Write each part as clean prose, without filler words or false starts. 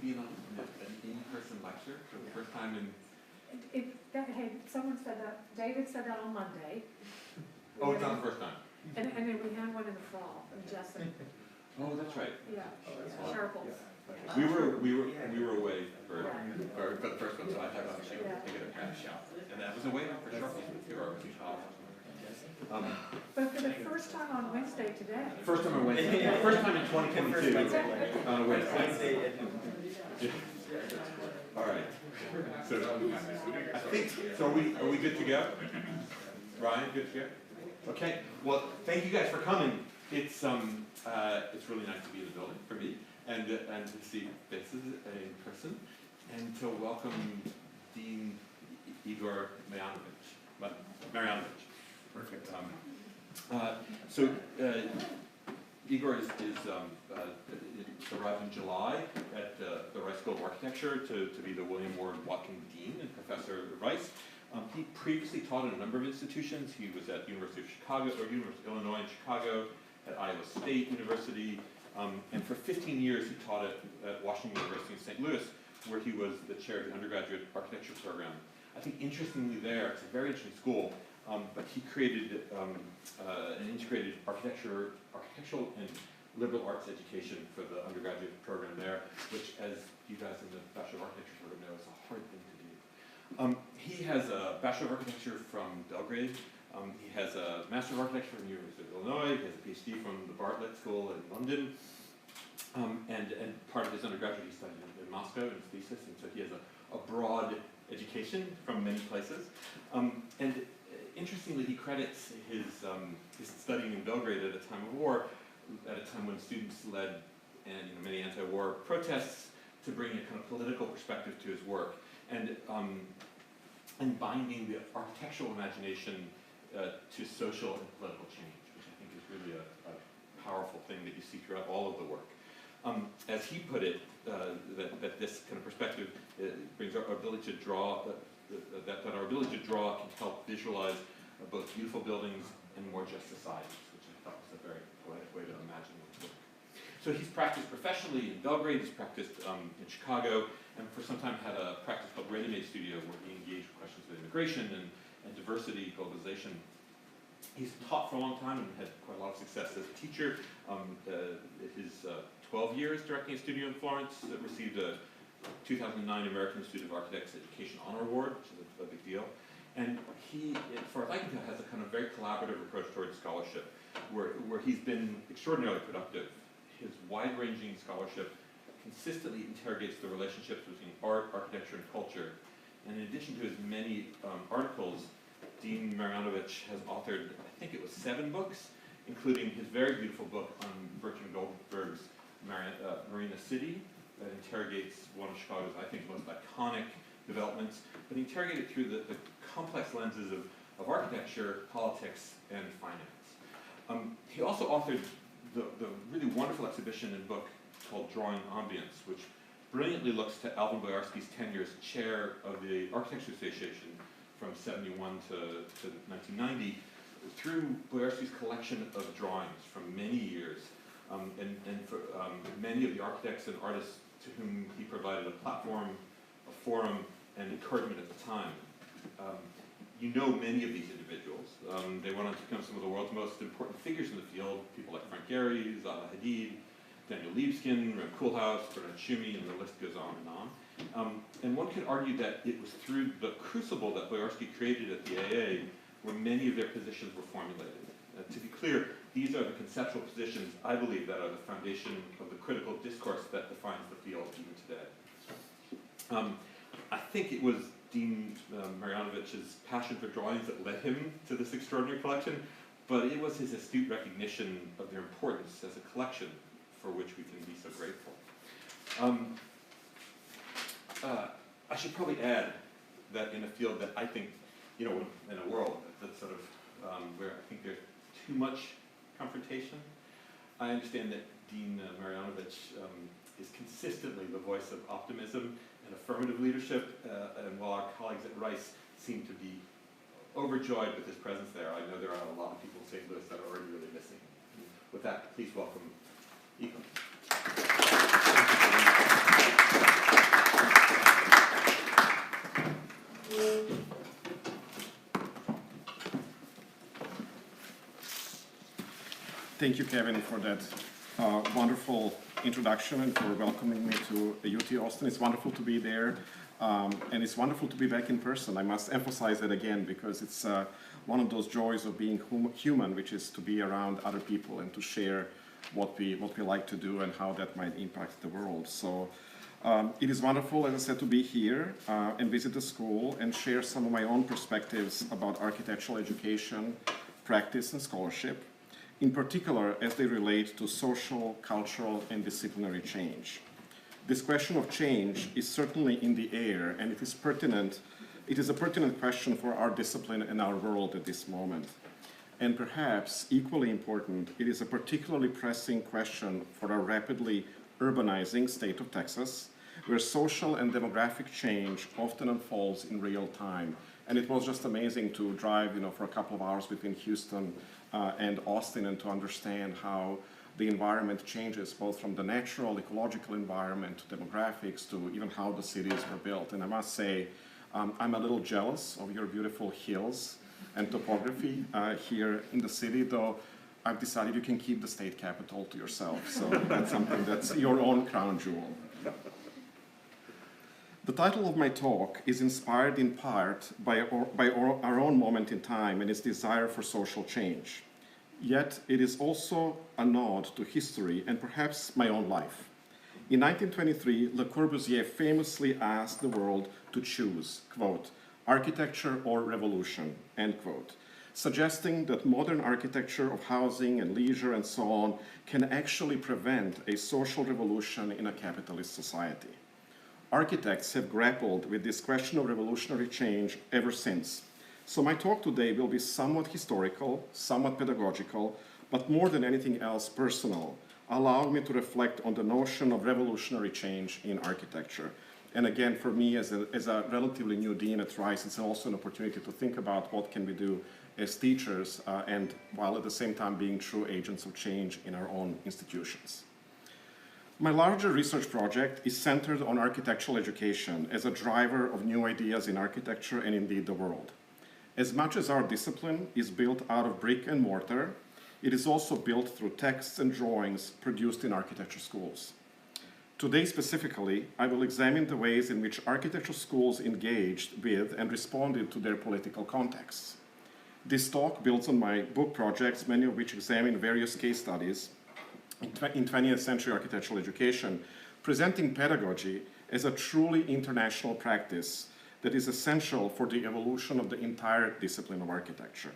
being on an in-person lecture for the first time in... Hey, someone said that, David said that on Monday. Oh, it's not the first time. And then we had one in the fall, and Jessica. Oh, that's right. Yeah, Right. Sharples. We were away for the first one, so I had to actually take a crash shot. And that was away for Sharples with your But for the first time on Wednesday today. First time on Wednesday. First time in 2022 on a Wednesday. Yeah. All right. So I think so. Are we good to go? Ryan, good to go? Okay. Well, thank you guys for coming. It's really nice to be in the building for me and to see faces in person and to welcome Dean Igor Marjanović. Perfect. Igor is arrived in July at the Rice School of Architecture to be the William Ward Watkin Dean and Professor at Rice. He previously taught at a number of institutions. He was at University of Chicago, or University of Illinois in Chicago, at Iowa State University, and for 15 years he taught at Washington University in St. Louis, where he was the chair of the undergraduate architecture program. I think interestingly there, it's a very interesting school, but he created an integrated architectural and liberal arts education for the undergraduate program there, which, as you guys in the Bachelor of Architecture program know, is a hard thing to do. He has a Bachelor of Architecture from Belgrade. He has a Master of Architecture from the University of Illinois. He has a PhD from the Bartlett School in London. And part of his undergraduate he studied in Moscow in his thesis, and so he has a broad education from many places. And interestingly, he credits his studying in Belgrade at a time of war, at a time when students led many anti-war protests, to bring a kind of political perspective to his work, and binding the architectural imagination to social and political change, which I think is really a powerful thing that you see throughout all of the work. As he put it, that this kind of perspective brings our ability to draw, that our ability to draw can help visualize both beautiful buildings and more just societies, which I thought was a very poetic way to imagine his work. So he's practiced professionally in Belgrade, he's practiced in Chicago, and for some time had a practice called Ready Made Studio, where he engaged with questions of immigration and diversity, globalization. He's taught for a long time and had quite a lot of success as a teacher. His 12 years directing a studio in Florence received a 2009 American Institute of Architects Education Honor Award, which is a big deal. And he, as far as I can tell, has a kind of very collaborative approach towards scholarship, where he's been extraordinarily productive. His wide-ranging scholarship consistently interrogates the relationships between art, architecture, and culture. And in addition to his many articles, Dean Marjanović has authored, I think it was 7 books, including his very beautiful book on Bertrand Goldberg's Marina City, that interrogates one of Chicago's, I think, most iconic developments, but interrogated through the complex lenses of architecture, politics, and finance. He also authored the really wonderful exhibition and book called Drawing Ambience, which brilliantly looks to Alvin Boyarsky's tenure as chair of the Architecture Association from 71 to 1990, through Boyarsky's collection of drawings from many years, and for many of the architects and artists to whom he provided a platform, a forum, and encouragement at the time. You know many of these individuals. They went on to become some of the world's most important figures in the field, people like Frank Gehry, Zaha Hadid, Daniel Libeskind, Rem Koolhaas, Bernard Tschumi, and the list goes on and on. And one could argue that it was through the crucible that Boyarsky created at the AA where many of their positions were formulated. To be clear, these are the conceptual positions, I believe, that are the foundation of the critical discourse that defines the field even today. I think it was Dean Marjanović's passion for drawings that led him to this extraordinary collection, but it was his astute recognition of their importance as a collection for which we can be so grateful. I should probably add that in a field that I think, in a world that's sort of where I think there's too much confrontation, I understand that Dean Marjanović is consistently the voice of optimism and affirmative leadership, and while our colleagues at Rice seem to be overjoyed with his presence there, I know there are a lot of people in St. Louis that are already really missing him. With that, please welcome Igor. Thank you, Kevin, for that wonderful introduction and for welcoming me to UT Austin. It's wonderful to be there, and it's wonderful to be back in person. I must emphasize that again because it's one of those joys of being human, which is to be around other people and to share what we like to do and how that might impact the world. So it is wonderful, as I said, to be here and visit the school and share some of my own perspectives about architectural education, practice, and scholarship, in particular as they relate to social, cultural, and disciplinary change. This question of change is certainly in the air, and it is pertinent. It is a pertinent question for our discipline and our world at this moment. And perhaps equally important, it is a particularly pressing question for our rapidly urbanizing state of Texas, where social and demographic change often unfolds in real time. And it was just amazing to drive, for a couple of hours between Houston and Austin and to understand how the environment changes both from the natural, ecological environment to demographics to even how the cities were built. And I must say, I'm a little jealous of your beautiful hills and topography here in the city, though I've decided you can keep the state capitol to yourself. So that's something that's your own crown jewel. The title of my talk is inspired in part by our own moment in time and its desire for social change. Yet it is also a nod to history and perhaps my own life. In 1923, Le Corbusier famously asked the world to choose, quote, architecture or revolution, end quote, suggesting that modern architecture of housing and leisure and so on can actually prevent a social revolution in a capitalist society. Architects have grappled with this question of revolutionary change ever since. So my talk today will be somewhat historical, somewhat pedagogical, but more than anything else personal, allowing me to reflect on the notion of revolutionary change in architecture. And again, for me as a relatively new dean at Rice, it's also an opportunity to think about what can we do as teachers and while at the same time being true agents of change in our own institutions. My larger research project is centered on architectural education as a driver of new ideas in architecture and indeed the world. As much as our discipline is built out of brick and mortar, it is also built through texts and drawings produced in architecture schools. Today specifically, I will examine the ways in which architecture schools engaged with and responded to their political contexts. This talk builds on my book projects, many of which examine various case studies in 20th century architectural education, presenting pedagogy as a truly international practice that is essential for the evolution of the entire discipline of architecture.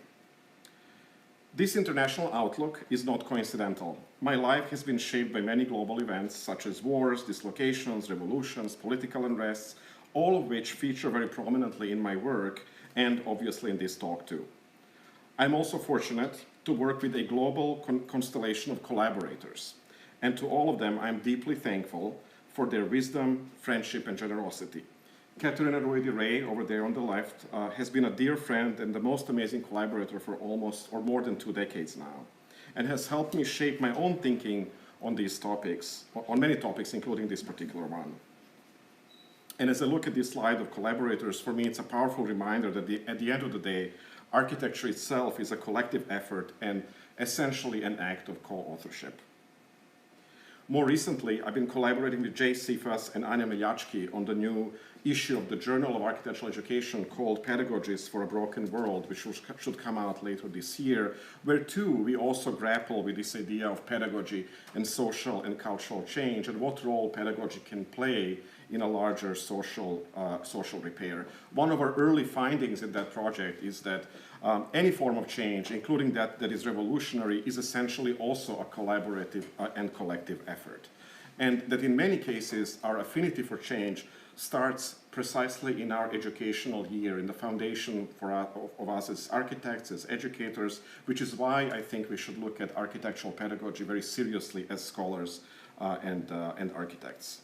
This international outlook is not coincidental. My life has been shaped by many global events such as wars, dislocations, revolutions, political unrests, all of which feature very prominently in my work and obviously in this talk too. I'm also fortunate to work with a global constellation of collaborators, and to all of them I'm deeply thankful for their wisdom, friendship, and generosity. Catherine Roy-Ray, over there on the left, has been a dear friend and the most amazing collaborator for almost or more than 2 decades now, and has helped me shape my own thinking on these topics, on many topics, including this particular one. And as I look at this slide of collaborators, for me it's a powerful reminder that at the end of the day, architecture itself is a collective effort and essentially an act of co-authorship. More recently, I've been collaborating with Jay Sifas and Anya Miljacki on the new issue of the Journal of Architectural Education called Pedagogies for a Broken World, which should come out later this year, where too we also grapple with this idea of pedagogy and social and cultural change and what role pedagogy can play in a larger social repair. One of our early findings in that project is that any form of change, including that is revolutionary, is essentially also a collaborative and collective effort. And that in many cases, our affinity for change starts precisely in our educational year, in the foundation of us as architects, as educators, which is why I think we should look at architectural pedagogy very seriously as scholars and architects.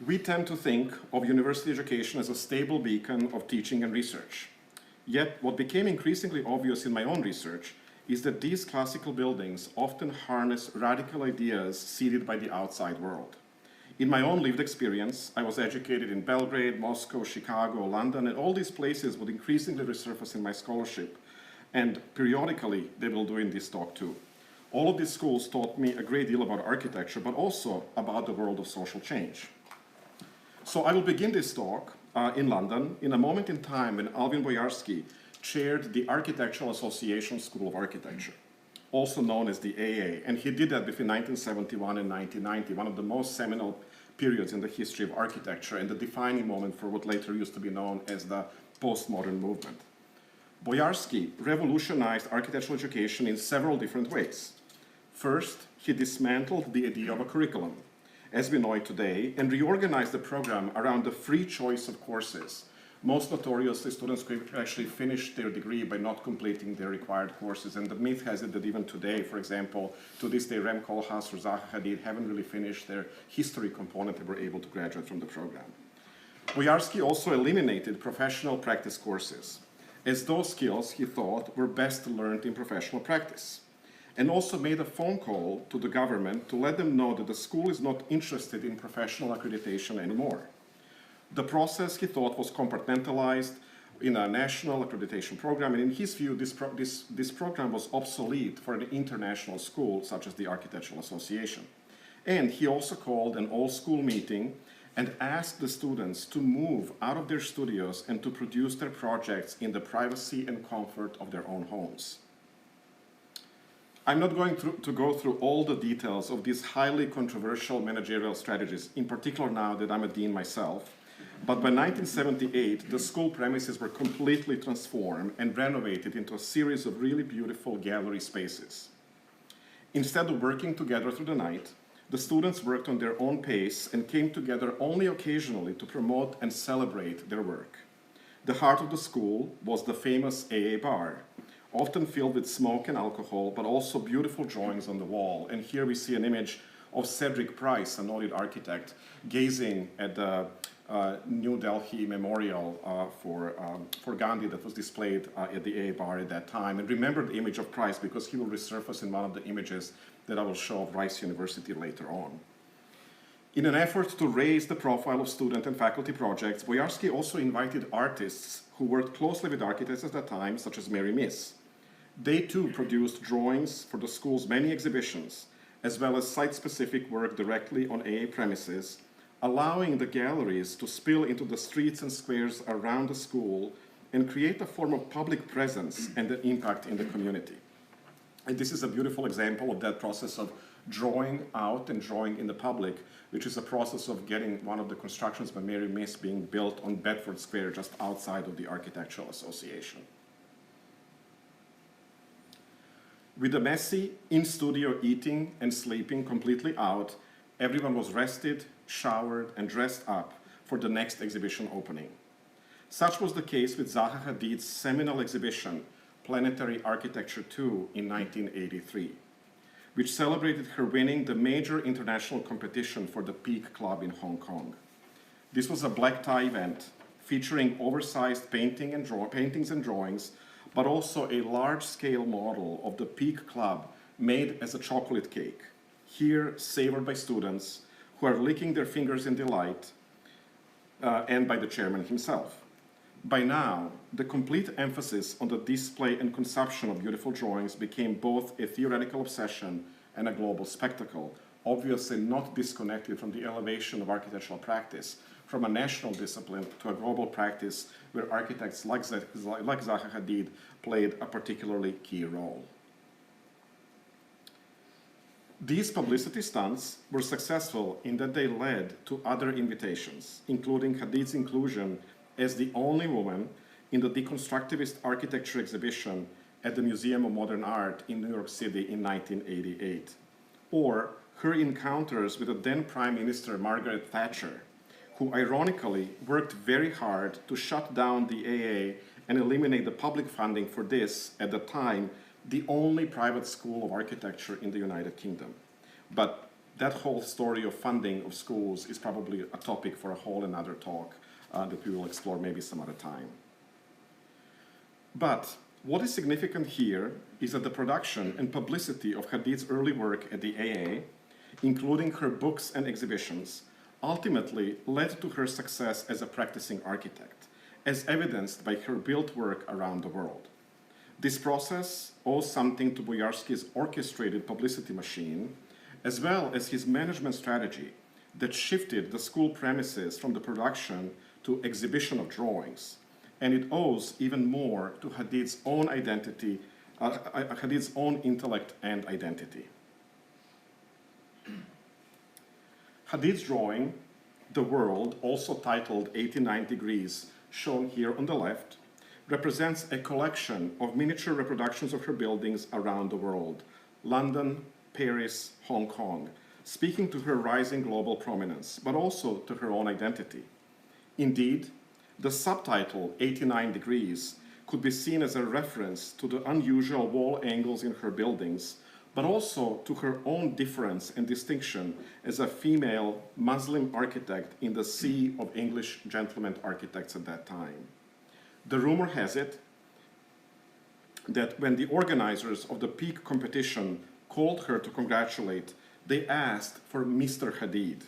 We tend to think of university education as a stable beacon of teaching and research. Yet, what became increasingly obvious in my own research is that these classical buildings often harness radical ideas seeded by the outside world. In my own lived experience, I was educated in Belgrade, Moscow, Chicago, London, and all these places would increasingly resurface in my scholarship and periodically they will do in this talk too. All of these schools taught me a great deal about architecture, but also about the world of social change. So I will begin this talk in London in a moment in time when Alvin Boyarsky chaired the Architectural Association School of Architecture, also known as the AA, and he did that between 1971 and 1990, one of the most seminal periods in the history of architecture and the defining moment for what later used to be known as the postmodern movement. Boyarsky revolutionized architectural education in several different ways. First, he dismantled the idea of a curriculum, as we know it today, and reorganized the program around the free choice of courses. Most notoriously, students could actually finish their degree by not completing their required courses, and the myth has it that even today, for example, to this day, Rem Koolhaas or Zaha Hadid haven't really finished their history component and were able to graduate from the program. Boyarsky also eliminated professional practice courses, as those skills, he thought, were best learned in professional practice, and also made a phone call to the government to let them know that the school is not interested in professional accreditation anymore. The process, he thought, was compartmentalized in a national accreditation program, and in his view, this program was obsolete for an international school such as the Architectural Association. And he also called an all-school meeting and asked the students to move out of their studios and to produce their projects in the privacy and comfort of their own homes. I'm not going to go through all the details of these highly controversial managerial strategies, in particular now that I'm a dean myself, but by 1978, the school premises were completely transformed and renovated into a series of really beautiful gallery spaces. Instead of working together through the night, the students worked on their own pace and came together only occasionally to promote and celebrate their work. The heart of the school was the famous AA bar, often filled with smoke and alcohol, but also beautiful drawings on the wall. And here we see an image of Cedric Price, a noted architect, gazing at the New Delhi memorial for Gandhi that was displayed at the AA bar at that time. And remember the image of Price because he will resurface in one of the images that I will show of Rice University later on. In an effort to raise the profile of student and faculty projects, Boyarsky also invited artists who worked closely with architects at that time, such as Mary Miss. They too produced drawings for the school's many exhibitions, as well as site-specific work directly on AA premises, allowing the galleries to spill into the streets and squares around the school and create a form of public presence and an impact in the community. And this is a beautiful example of that process of drawing out and drawing in the public, which is a process of getting one of the constructions by Mary Miss being built on Bedford Square just outside of the Architectural Association. With the messy, in-studio eating and sleeping completely out, everyone was rested, showered, and dressed up for the next exhibition opening. Such was the case with Zaha Hadid's seminal exhibition, Planetary Architecture 2, in 1983, which celebrated her winning the major international competition for the Peak Club in Hong Kong. This was a black tie event featuring oversized paintings and drawings, but also a large-scale model of the Peak Club made as a chocolate cake, here savored by students who are licking their fingers in delight, and by the chairman himself. By now, the complete emphasis on the display and consumption of beautiful drawings became both a theoretical obsession and a global spectacle, obviously not disconnected from the elevation of architectural practice from a national discipline to a global practice where architects like Zaha Hadid played a particularly key role. These publicity stunts were successful in that they led to other invitations, including Hadid's inclusion as the only woman in the deconstructivist architecture exhibition at the Museum of Modern Art in New York City in 1988, or her encounters with the then Prime Minister Margaret Thatcher, who ironically worked very hard to shut down the AA and eliminate the public funding for this, at the time, the only private school of architecture in the United Kingdom. But that whole story of funding of schools is probably a topic for a whole another talk that we will explore maybe some other time. But what is significant here is that the production and publicity of Hadid's early work at the AA, including her books and exhibitions, ultimately led to her success as a practicing architect, as evidenced by her built work around the world. This process owes something to Boyarsky's orchestrated publicity machine, as well as his management strategy that shifted the school premises from the production to exhibition of drawings. And it owes even more to Hadid's own identity, Hadid's own intellect and identity. Hadid's drawing, The World, also titled 89 Degrees, shown here on the left, represents a collection of miniature reproductions of her buildings around the world, London, Paris, Hong Kong, speaking to her rising global prominence, but also to her own identity. Indeed, the subtitle, 89 Degrees, could be seen as a reference to the unusual wall angles in her buildings, but also to her own difference and distinction as a female Muslim architect in the sea of English gentleman architects at that time. The rumor has it that when the organizers of the peak competition called her to congratulate, they asked for Mr. Hadid.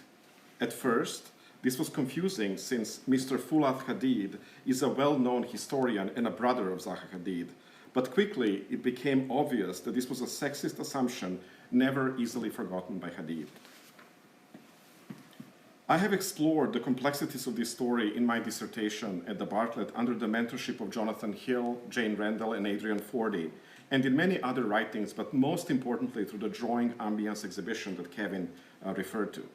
At first, this was confusing since Mr. Fuad Hadid is a well-known historian and a brother of Zaha Hadid. But quickly, it became obvious that this was a sexist assumption never easily forgotten by Hadid. I have explored the complexities of this story in my dissertation at the Bartlett under the mentorship of Jonathan Hill, Jane Randall, and Adrian Fordy, and in many other writings, but most importantly through the Drawing Ambience exhibition that Kevin referred to.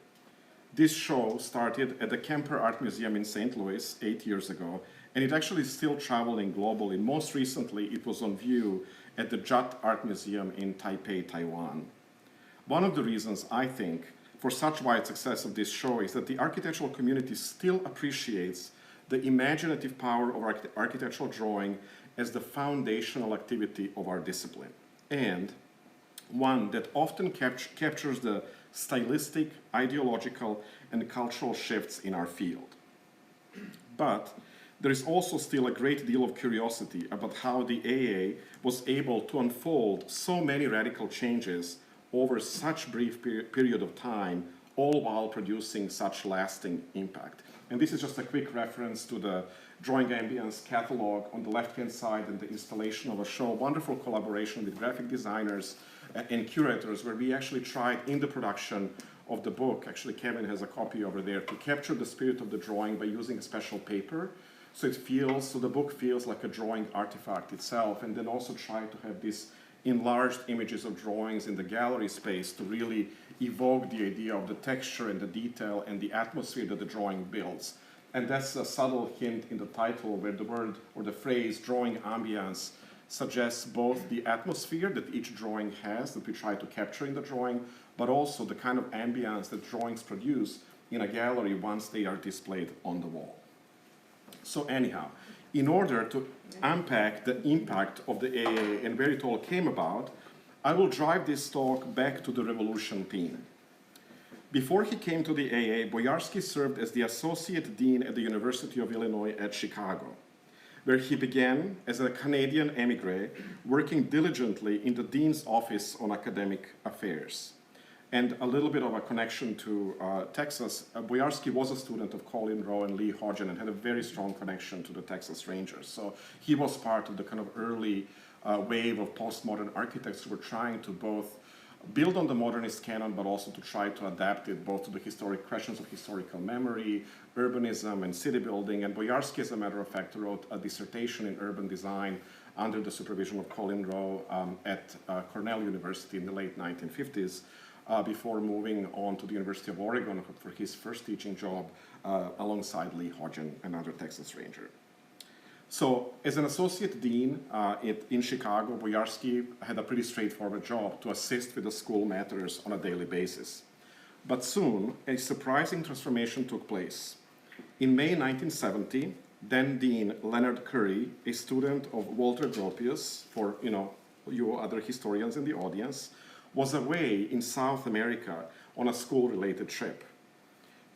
This show started at the Kemper Art Museum in St. Louis 8 years ago, and it actually is still traveling globally. Most recently, it was on view at the Judd Art Museum in Taipei, Taiwan. One of the reasons, I think, for such wide success of this show is that the architectural community still appreciates the imaginative power of architectural drawing as the foundational activity of our discipline, and one that often captures the stylistic, ideological, and cultural shifts in our field. But there is also still a great deal of curiosity about how the AA was able to unfold so many radical changes over such brief period of time, all while producing such lasting impact. And this is just a quick reference to the Drawing Ambience catalog on the left-hand side and the installation of a show, wonderful collaboration with graphic designers and curators, where we actually tried in the production of the book, actually Kevin has a copy over there, to capture the spirit of the drawing by using a special paper. So the book feels like a drawing artifact itself, and then also try to have these enlarged images of drawings in the gallery space to really evoke the idea of the texture and the detail and the atmosphere that the drawing builds. And that's a subtle hint in the title where the word or the phrase drawing ambience suggests both the atmosphere that each drawing has that we try to capture in the drawing, but also the kind of ambience that drawings produce in a gallery once they are displayed on the wall. So anyhow, in order to unpack the impact of the AA and where it all came about, I will drive this talk back to the revolution theme. Before he came to the AA, Boyarsky served as the associate dean at the University of Illinois at Chicago, where he began as a Canadian emigre, working diligently in the dean's office on academic affairs. And a little bit of a connection to Texas, Boyarsky was a student of Colin Rowe and Lee Hodgen and had a very strong connection to the Texas Rangers. So he was part of the kind of early wave of postmodern architects who were trying to both build on the modernist canon, but also to try to adapt it both to the historic questions of historical memory, urbanism, and city building. And Boyarsky, as a matter of fact, wrote a dissertation in urban design under the supervision of Colin Rowe at Cornell University in the late 1950s, before moving on to the University of Oregon for his first teaching job alongside Lee Hodgen, another Texas Ranger. So as an associate dean in Chicago, Boyarsky had a pretty straightforward job to assist with the school matters on a daily basis. But soon, a surprising transformation took place. In May 1970, then Dean Leonard Curry, a student of Walter Gropius, for you other historians in the audience, was away in South America on a school-related trip.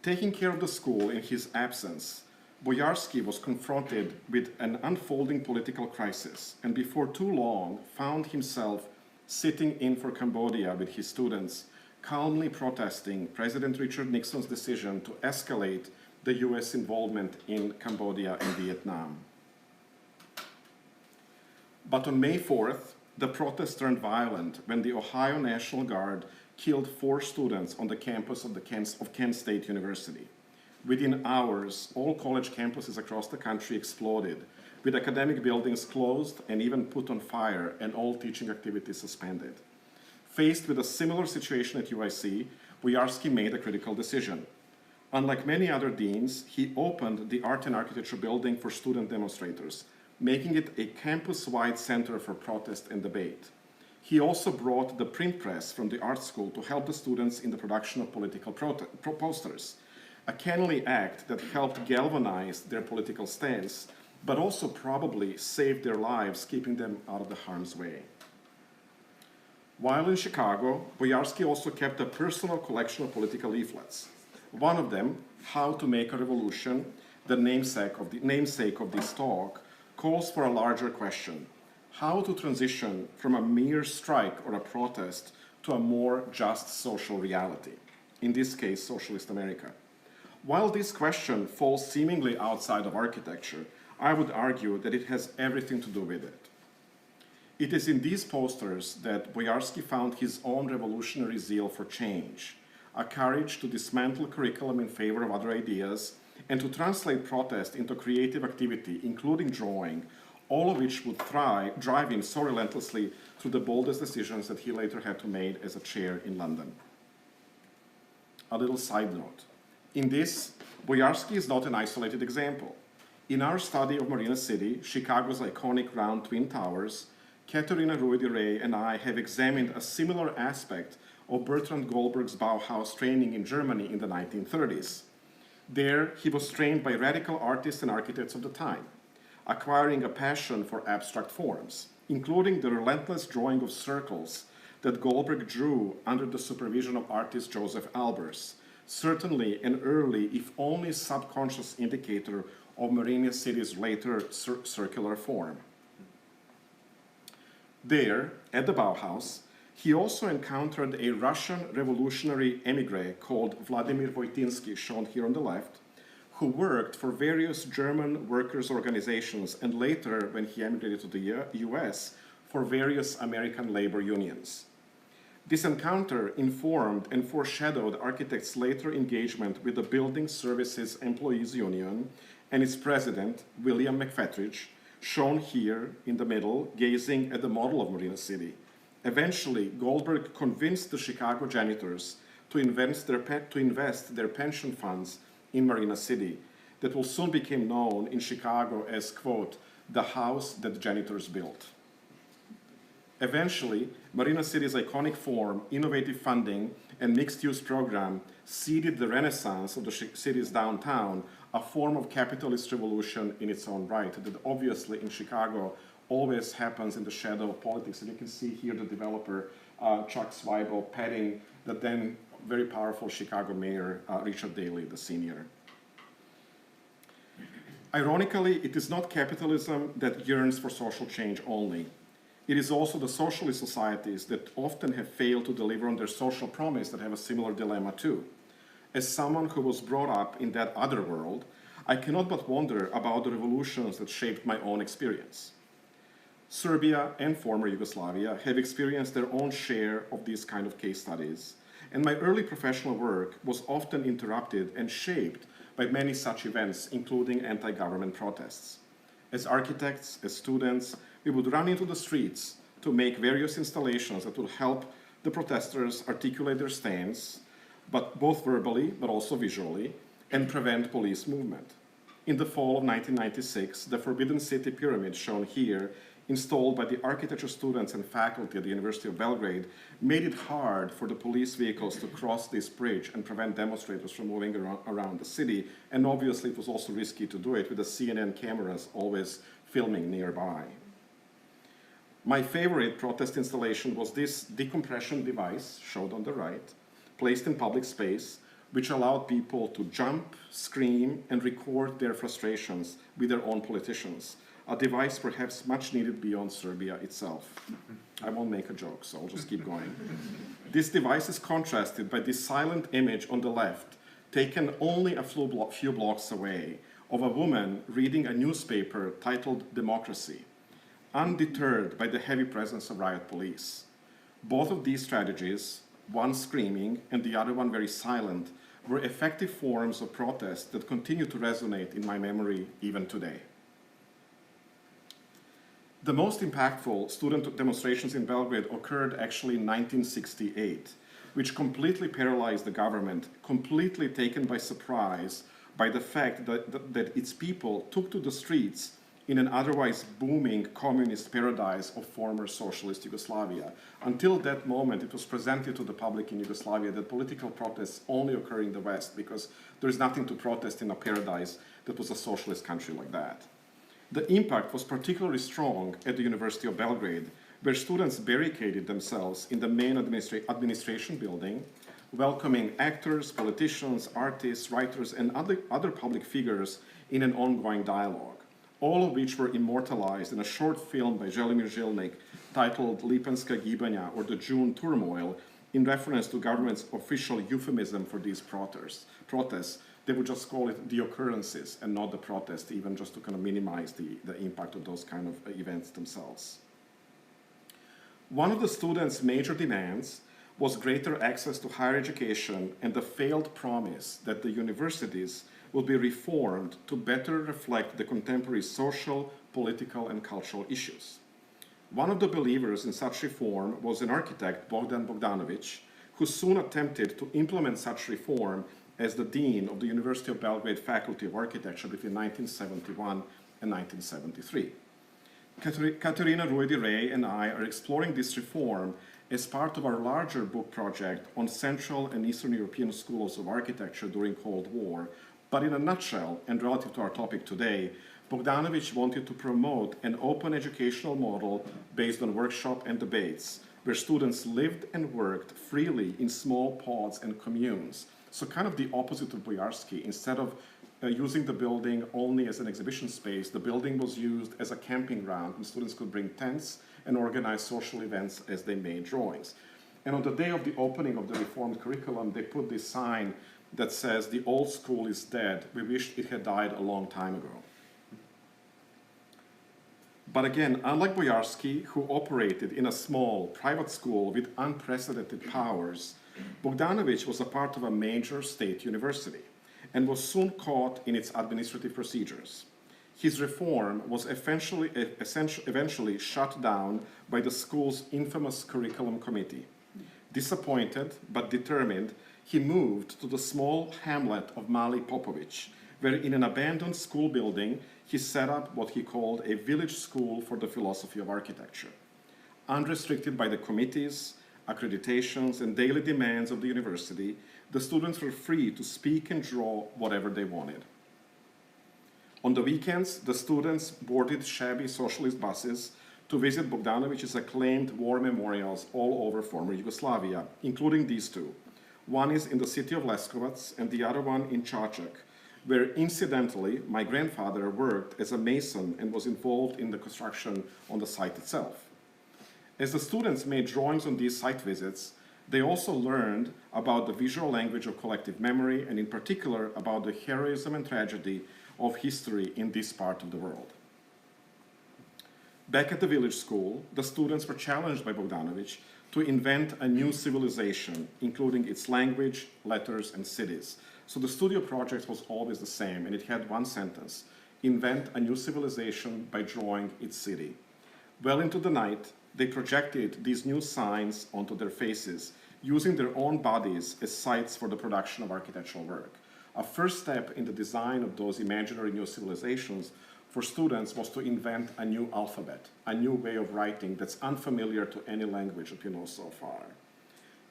Taking care of the school in his absence, Boyarsky was confronted with an unfolding political crisis, and before too long found himself sitting in for Cambodia with his students, calmly protesting President Richard Nixon's decision to escalate the US involvement in Cambodia and Vietnam. But on May 4th, the protests turned violent when the Ohio National Guard killed 4 students on the campus of Kent State University. Within hours, all college campuses across the country exploded, with academic buildings closed and even put on fire and all teaching activities suspended. Faced with a similar situation at UIC, Boyarsky made a critical decision. Unlike many other deans, he opened the Art and Architecture building for student demonstrators, making it a campus-wide center for protest and debate. He also brought the print press from the art school to help the students in the production of political posters, a canny act that helped galvanize their political stance, but also probably saved their lives, keeping them out of the harm's way. While in Chicago, Boyarsky also kept a personal collection of political leaflets. One of them, How to Make a Revolution, the namesake of this talk, calls for a larger question: how to transition from a mere strike or a protest to a more just social reality, in this case, socialist America. While this question falls seemingly outside of architecture, I would argue that it has everything to do with it. It is in these posters that Boyarsky found his own revolutionary zeal for change, a courage to dismantle curriculum in favor of other ideas, and to translate protest into creative activity, including drawing, all of which would drive him so relentlessly through the boldest decisions that he later had to make as a chair in London. A little side note. In this, Boyarsky is not an isolated example. In our study of Marina City, Chicago's iconic round twin towers, Katerina Ruedi-Ray and I have examined a similar aspect of Bertrand Goldberg's Bauhaus training in Germany in the 1930s. There, he was trained by radical artists and architects of the time, acquiring a passion for abstract forms, including the relentless drawing of circles that Goldberg drew under the supervision of artist Joseph Albers, certainly an early, if only subconscious indicator of Marina City's later circular form. There, at the Bauhaus, he also encountered a Russian revolutionary emigre called Vladimir Voitinsky, shown here on the left, who worked for various German workers' organizations and later, when he emigrated to the US, for various American labor unions. This encounter informed and foreshadowed architects' later engagement with the Building Services Employees Union and its president, William McFetridge, shown here in the middle, gazing at the model of Marina City. Eventually, Goldberg convinced the Chicago janitors to invest their pension funds in Marina City, that will soon become known in Chicago as, quote, the house that janitors built. Eventually, Marina City's iconic form, innovative funding, and mixed-use program seeded the renaissance of the city's downtown, a form of capitalist revolution in its own right that obviously in Chicago always happens in the shadow of politics. And you can see here the developer, Chuck Zweibel, petting the then very powerful Chicago mayor, Richard Daley, the senior. Ironically, it is not capitalism that yearns for social change only. It is also the socialist societies that often have failed to deliver on their social promise that have a similar dilemma too. As someone who was brought up in that other world, I cannot but wonder about the revolutions that shaped my own experience. Serbia and former Yugoslavia have experienced their own share of these kind of case studies, and my early professional work was often interrupted and shaped by many such events, including anti-government protests. As architects, as students, we would run into the streets to make various installations that would help the protesters articulate their stance, but both verbally, but also visually, and prevent police movement. In the fall of 1996, the Forbidden City Pyramid, shown here, installed by the architecture students and faculty at the University of Belgrade, made it hard for the police vehicles to cross this bridge and prevent demonstrators from moving around the city. And obviously it was also risky to do it with the CNN cameras always filming nearby. My favorite protest installation was this decompression device, shown on the right, placed in public space, which allowed people to jump, scream, and record their frustrations with their own politicians. A device perhaps much needed beyond Serbia itself. I won't make a joke, so I'll just keep going. This device is contrasted by this silent image on the left, taken only a few blocks away, of a woman reading a newspaper titled Democracy. undeterred by the heavy presence of riot police. Both of these strategies, one screaming and the other one very silent, were effective forms of protest that continue to resonate in my memory even today. The most impactful student demonstrations in Belgrade occurred actually in 1968, which completely paralyzed the government, completely taken by surprise by the fact that its people took to the streets in an otherwise booming communist paradise of former socialist Yugoslavia. Until that moment, it was presented to the public in Yugoslavia that political protests only occur in the West because there's nothing to protest in a paradise that was a socialist country like that. The impact was particularly strong at the University of Belgrade, where students barricaded themselves in the main administration building, welcoming actors, politicians, artists, writers, and other public figures in an ongoing dialogue, all of which were immortalized in a short film by Želimir Žilnik titled Lipanska gibanja, or the June Turmoil, in reference to government's official euphemism for these protests. They would just call it the occurrences and not the protest, even just to kind of minimize the impact of those kind of events themselves. One of the students' major demands was greater access to higher education and the failed promise that the universities will be reformed to better reflect the contemporary social, political, and cultural issues. One of the believers in such reform was an architect, Bogdan Bogdanović, who soon attempted to implement such reform as the dean of the University of Belgrade Faculty of Architecture between 1971 and 1973. Katerina Ruedi-Ray and I are exploring this reform as part of our larger book project on Central and Eastern European schools of architecture during Cold War. But in a nutshell, and relative to our topic today, Bogdanović wanted to promote an open educational model based on workshop and debates, where students lived and worked freely in small pods and communes. So kind of the opposite of Boyarsky. Instead of using the building only as an exhibition space, the building was used as a camping ground, and students could bring tents and organize social events as they made drawings. And on the day of the opening of the reformed curriculum, they put this sign that says, "The old school is dead. We wish it had died a long time ago." But again, unlike Boyarsky, who operated in a small private school with unprecedented powers, Bogdanović was a part of a major state university and was soon caught in its administrative procedures. His reform was eventually shut down by the school's infamous curriculum committee. Disappointed but determined, he moved to the small hamlet of Mali Popović, where in an abandoned school building, he set up what he called a village school for the philosophy of architecture. Unrestricted by the committees, accreditations, and daily demands of the university, the students were free to speak and draw whatever they wanted. On the weekends, the students boarded shabby socialist buses to visit Bogdanović's acclaimed war memorials all over former Yugoslavia, including these two. One is in the city of Leskovac and the other one in Čačak, where incidentally my grandfather worked as a mason and was involved in the construction on the site itself. As the students made drawings on these site visits, they also learned about the visual language of collective memory, and in particular about the heroism and tragedy of history in this part of the world. Back at the village school, the students were challenged by Bogdanović to invent a new civilization, including its language, letters, and cities. So the studio project was always the same, and it had one sentence: invent a new civilization by drawing its city. Well into the night, they projected these new signs onto their faces, using their own bodies as sites for the production of architectural work. A first step in the design of those imaginary new civilizations for students was to invent a new alphabet, a new way of writing that's unfamiliar to any language that you know so far.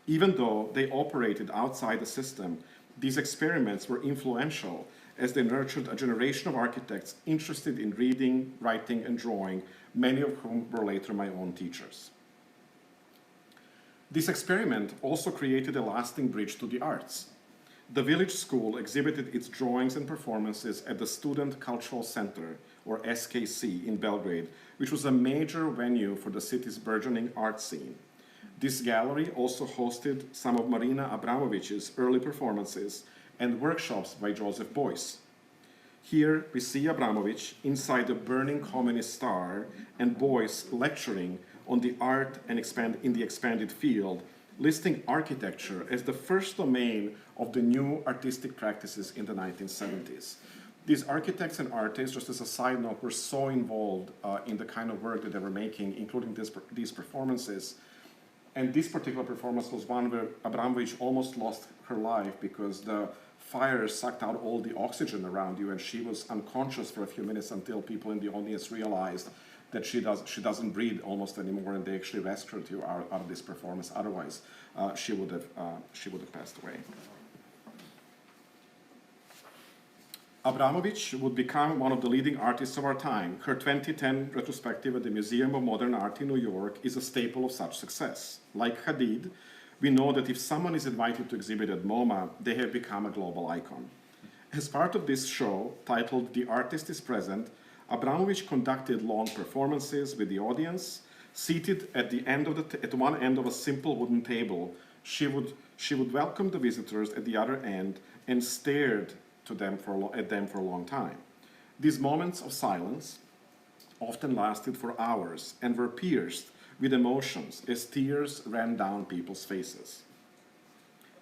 Even though they operated outside the system, these experiments were influential as they nurtured a generation of architects interested in reading, writing, and drawing, many of whom were later my own teachers. This experiment also created a lasting bridge to the arts. The village school exhibited its drawings and performances at the Student Cultural Center, or SKC, in Belgrade, which was a major venue for the city's burgeoning art scene. This gallery also hosted some of Marina Abramovic's early performances and workshops by Joseph Beuys. Here we see Abramovich inside a burning communist star and Boyce lecturing on the art and in the expanded field, listing architecture as the first domain of the new artistic practices in the 1970s. These architects and artists, just as a side note, were so involved in the kind of work that they were making, including these performances. And this particular performance was one where Abramovich almost lost her life because the fire sucked out all the oxygen around you, and she was unconscious for a few minutes until people in the audience realized that she doesn't breathe almost anymore, and they actually rescued her out of this performance. Otherwise, she would have passed away. Abramovich would become one of the leading artists of our time. Her 2010 retrospective at the Museum of Modern Art in New York is a staple of such success. Like Hadid, we know that if someone is invited to exhibit at MoMA, they have become a global icon. As part of this show, titled The Artist is Present, Abramovich conducted long performances with the audience. Seated at one end of a simple wooden table, she would welcome the visitors at the other end and stared at them for a long time. These moments of silence often lasted for hours and were pierced with emotions as tears ran down people's faces.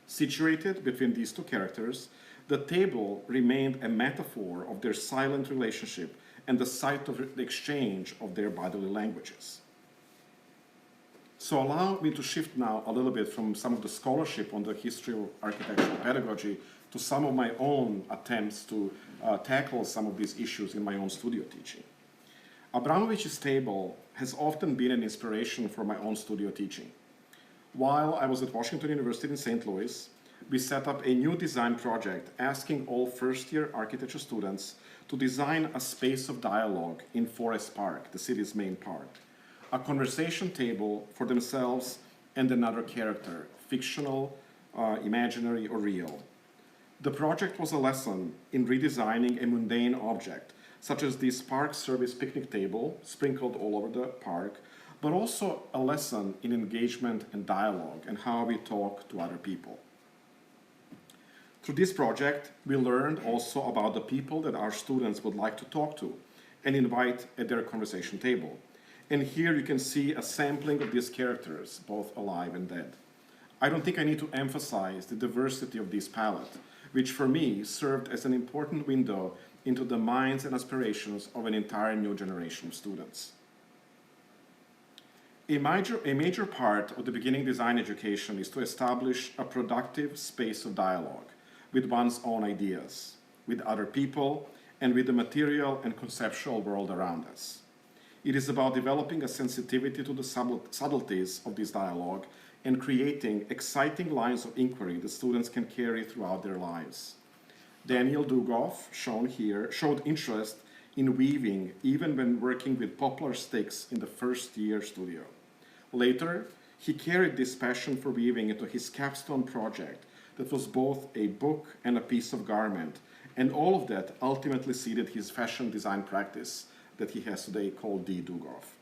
Situated between these two characters, the table remained a metaphor of their silent relationship and the site of the exchange of their bodily languages. So allow me to shift now a little bit from some of the scholarship on the history of architectural pedagogy to some of my own attempts to tackle some of these issues in my own studio teaching. Abramovich's table has often been an inspiration for my own studio teaching. While I was at Washington University in St. Louis, we set up a new design project asking all first-year architecture students to design a space of dialogue in Forest Park, the city's main park, a conversation table for themselves and another character, fictional, imaginary, or real. The project was a lesson in redesigning a mundane object, such as this park service picnic table sprinkled all over the park, but also a lesson in engagement and dialogue and how we talk to other people. Through this project, we learned also about the people that our students would like to talk to and invite at their conversation table. And here you can see a sampling of these characters, both alive and dead. I don't think I need to emphasize the diversity of this palette, which for me served as an important window into the minds and aspirations of an entire new generation of students. A major part of the beginning design education is to establish a productive space of dialogue with one's own ideas, with other people, and with the material and conceptual world around us. It is about developing a sensitivity to the subtleties of this dialogue and creating exciting lines of inquiry that students can carry throughout their lives. Daniel Dugoff, shown here, showed interest in weaving even when working with poplar sticks in the first-year studio. Later, he carried this passion for weaving into his capstone project that was both a book and a piece of garment, and all of that ultimately seeded his fashion design practice that he has today called D. Dugoff.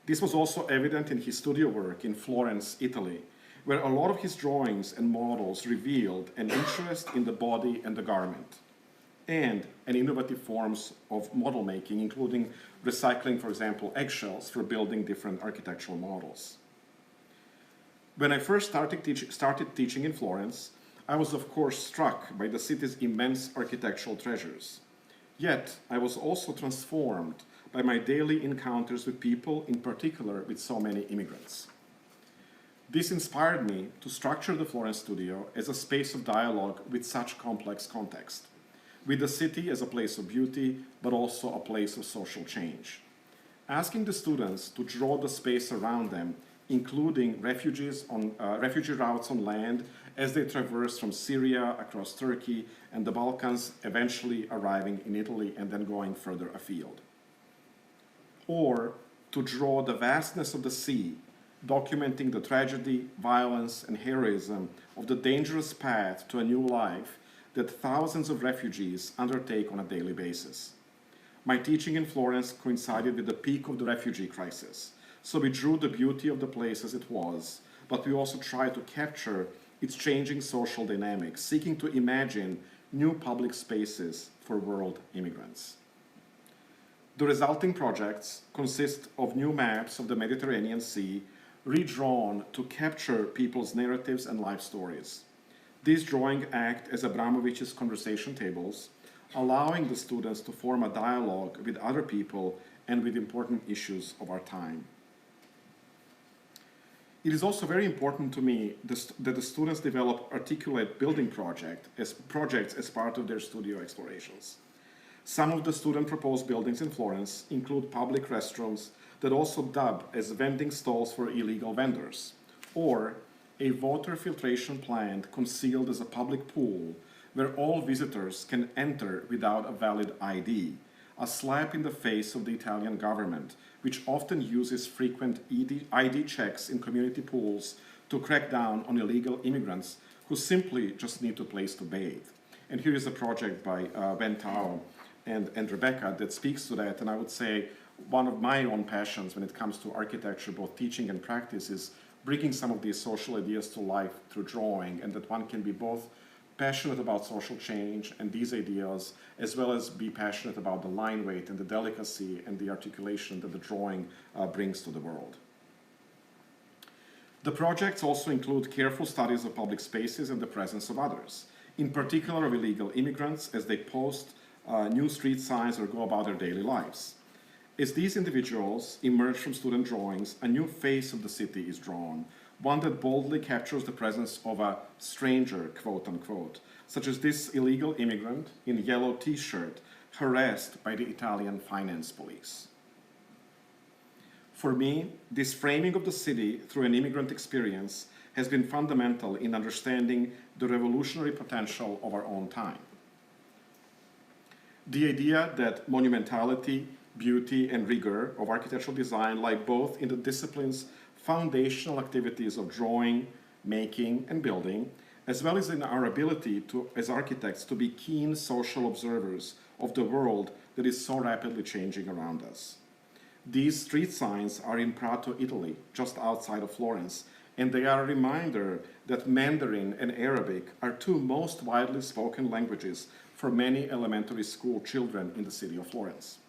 This was also evident in his studio work in Florence, Italy, where a lot of his drawings and models revealed an interest in the body and the garment, and an innovative forms of model making, including recycling, for example, eggshells for building different architectural models. When I first started teaching in Florence, I was of course struck by the city's immense architectural treasures. Yet, I was also transformed by my daily encounters with people, in particular with so many immigrants. This inspired me to structure the Florence studio as a space of dialogue with such complex context, with the city as a place of beauty, but also a place of social change. Asking the students to draw the space around them, including refugee routes on land as they traverse from Syria across Turkey and the Balkans, eventually arriving in Italy and then going further afield. Or to draw the vastness of the sea, documenting the tragedy, violence, and heroism of the dangerous path to a new life that thousands of refugees undertake on a daily basis. My teaching in Florence coincided with the peak of the refugee crisis, so we drew the beauty of the place as it was, but we also tried to capture its changing social dynamics, seeking to imagine new public spaces for world immigrants. The resulting projects consist of new maps of the Mediterranean Sea redrawn to capture people's narratives and life stories. These drawings act as Abramović's conversation tables, allowing the students to form a dialogue with other people and with important issues of our time. It is also very important to me that the students develop articulate building projects as part of their studio explorations. Some of the student-proposed buildings in Florence include public restrooms that also dub as vending stalls for illegal vendors, or a water filtration plant concealed as a public pool where all visitors can enter without a valid ID, a slap in the face of the Italian government, which often uses frequent ID checks in community pools to crack down on illegal immigrants who simply just need a place to bathe. And here is a project by Ben Tao and Rebecca that speaks to that, and I would say one of my own passions when it comes to architecture, both teaching and practice, is bringing some of these social ideas to life through drawing, and that one can be both passionate about social change and these ideas, as well as be passionate about the line weight and the delicacy and the articulation that the drawing brings to the world. The projects also include careful studies of public spaces and the presence of others, in particular of illegal immigrants as they post new street signs or go about their daily lives. As these individuals emerge from student drawings, a new face of the city is drawn, one that boldly captures the presence of a stranger, quote unquote, such as this illegal immigrant in a yellow t-shirt harassed by the Italian finance police. For me, this framing of the city through an immigrant experience has been fundamental in understanding the revolutionary potential of our own time. The idea that monumentality, beauty, and rigor of architectural design lie both in the discipline's foundational activities of drawing, making, and building, as well as in our ability to, as architects, to be keen social observers of the world that is so rapidly changing around us. These street signs are in Prato, Italy, just outside of Florence, and they are a reminder that Mandarin and Arabic are two most widely spoken languages for many elementary school children in the city of Florence.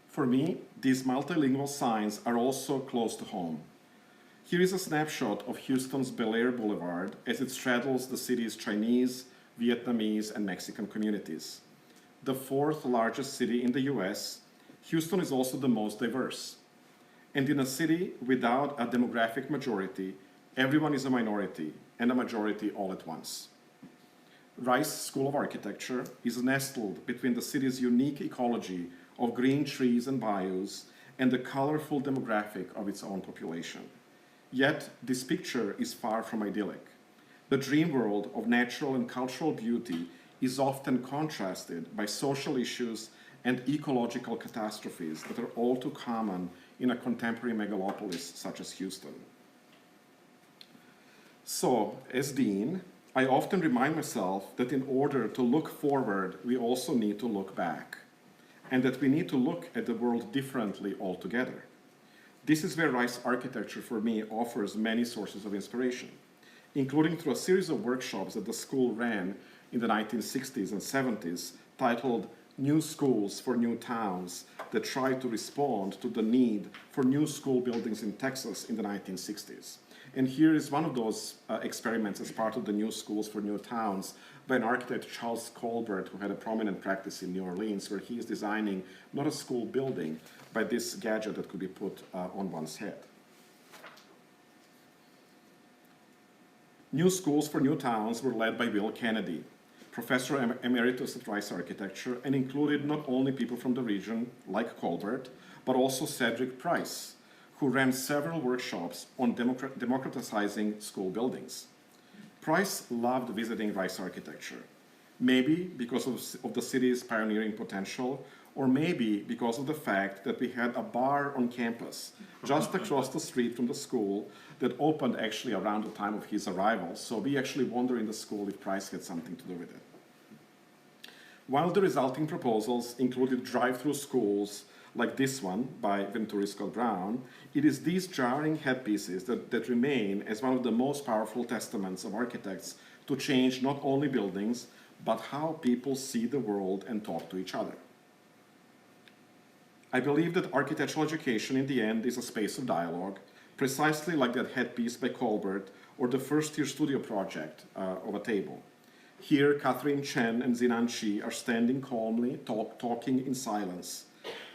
For me, these multilingual signs are also close to home. Here is a snapshot of Houston's Bel Air Boulevard as it straddles the city's Chinese, Vietnamese, and Mexican communities. The fourth largest city in the US, Houston is also the most diverse. And in a city without a demographic majority, everyone is a minority and a majority all at once. Rice School of Architecture is nestled between the city's unique ecology of green trees and bayous and the colorful demographic of its own population. Yet, this picture is far from idyllic. The dream world of natural and cultural beauty is often contrasted by social issues and ecological catastrophes that are all too common in a contemporary megalopolis such as Houston. So, as dean, I often remind myself that in order to look forward, we also need to look back, and that we need to look at the world differently altogether. This is where Rice architecture for me offers many sources of inspiration, including through a series of workshops that the school ran in the 1960s and 70s titled New Schools for New Towns, that tried to respond to the need for new school buildings in Texas in the 1960s. And here is one of those experiments as part of the New Schools for New Towns by an architect, Charles Colbert, who had a prominent practice in New Orleans, where he is designing not a school building, but this gadget that could be put on one's head. New Schools for New Towns were led by Will Kennedy, professor emeritus at Rice Architecture, and included not only people from the region, like Colbert, but also Cedric Price, who ran several workshops on democratizing school buildings. Price loved visiting Rice Architecture, maybe because of the city's pioneering potential, or maybe because of the fact that we had a bar on campus just across the street from the school that opened actually around the time of his arrival. So we actually wonder in the school if Price had something to do with it. While the resulting proposals included drive-through schools like this one by Venturi Scott Brown, it is these jarring headpieces that remain as one of the most powerful testaments of architects to change not only buildings, but how people see the world and talk to each other. I believe that architectural education in the end is a space of dialogue, precisely like that headpiece by Colbert or the first-year studio project of a table. Here, Catherine Chen and Zinan Shi are standing calmly, talking in silence.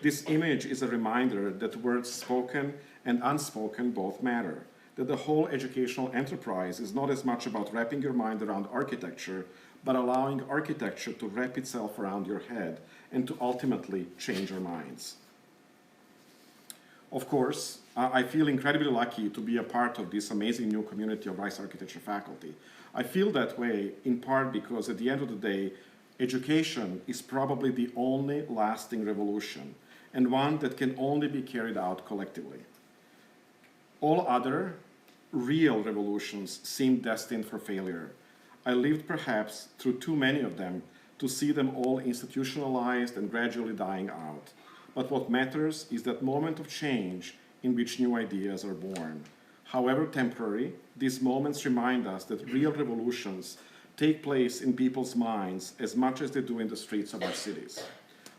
This image is a reminder that words spoken and unspoken both matter, that the whole educational enterprise is not as much about wrapping your mind around architecture, but allowing architecture to wrap itself around your head and to ultimately change your minds. Of course, I feel incredibly lucky to be a part of this amazing new community of Rice Architecture faculty. I feel that way in part because at the end of the day, education is probably the only lasting revolution and one that can only be carried out collectively. All other real revolutions seem destined for failure. I lived perhaps through too many of them to see them all institutionalized and gradually dying out. But what matters is that moment of change in which new ideas are born. However temporary, these moments remind us that real revolutions take place in people's minds as much as they do in the streets of our cities.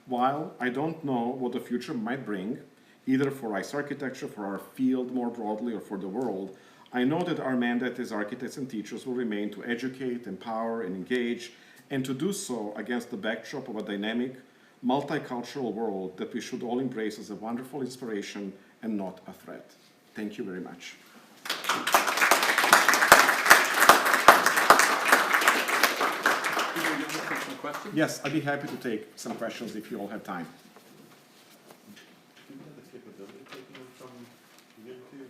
While I don't know what the future might bring, either for Rice Architecture, for our field more broadly, or for the world, I know that our mandate as architects and teachers will remain to educate, empower, and engage, and to do so against the backdrop of a dynamic, multicultural world that we should all embrace as a wonderful inspiration and not a threat. Thank you very much. Yes, I'd be happy to take some questions if you all have time. Do we have the capability of taking them from YouTube?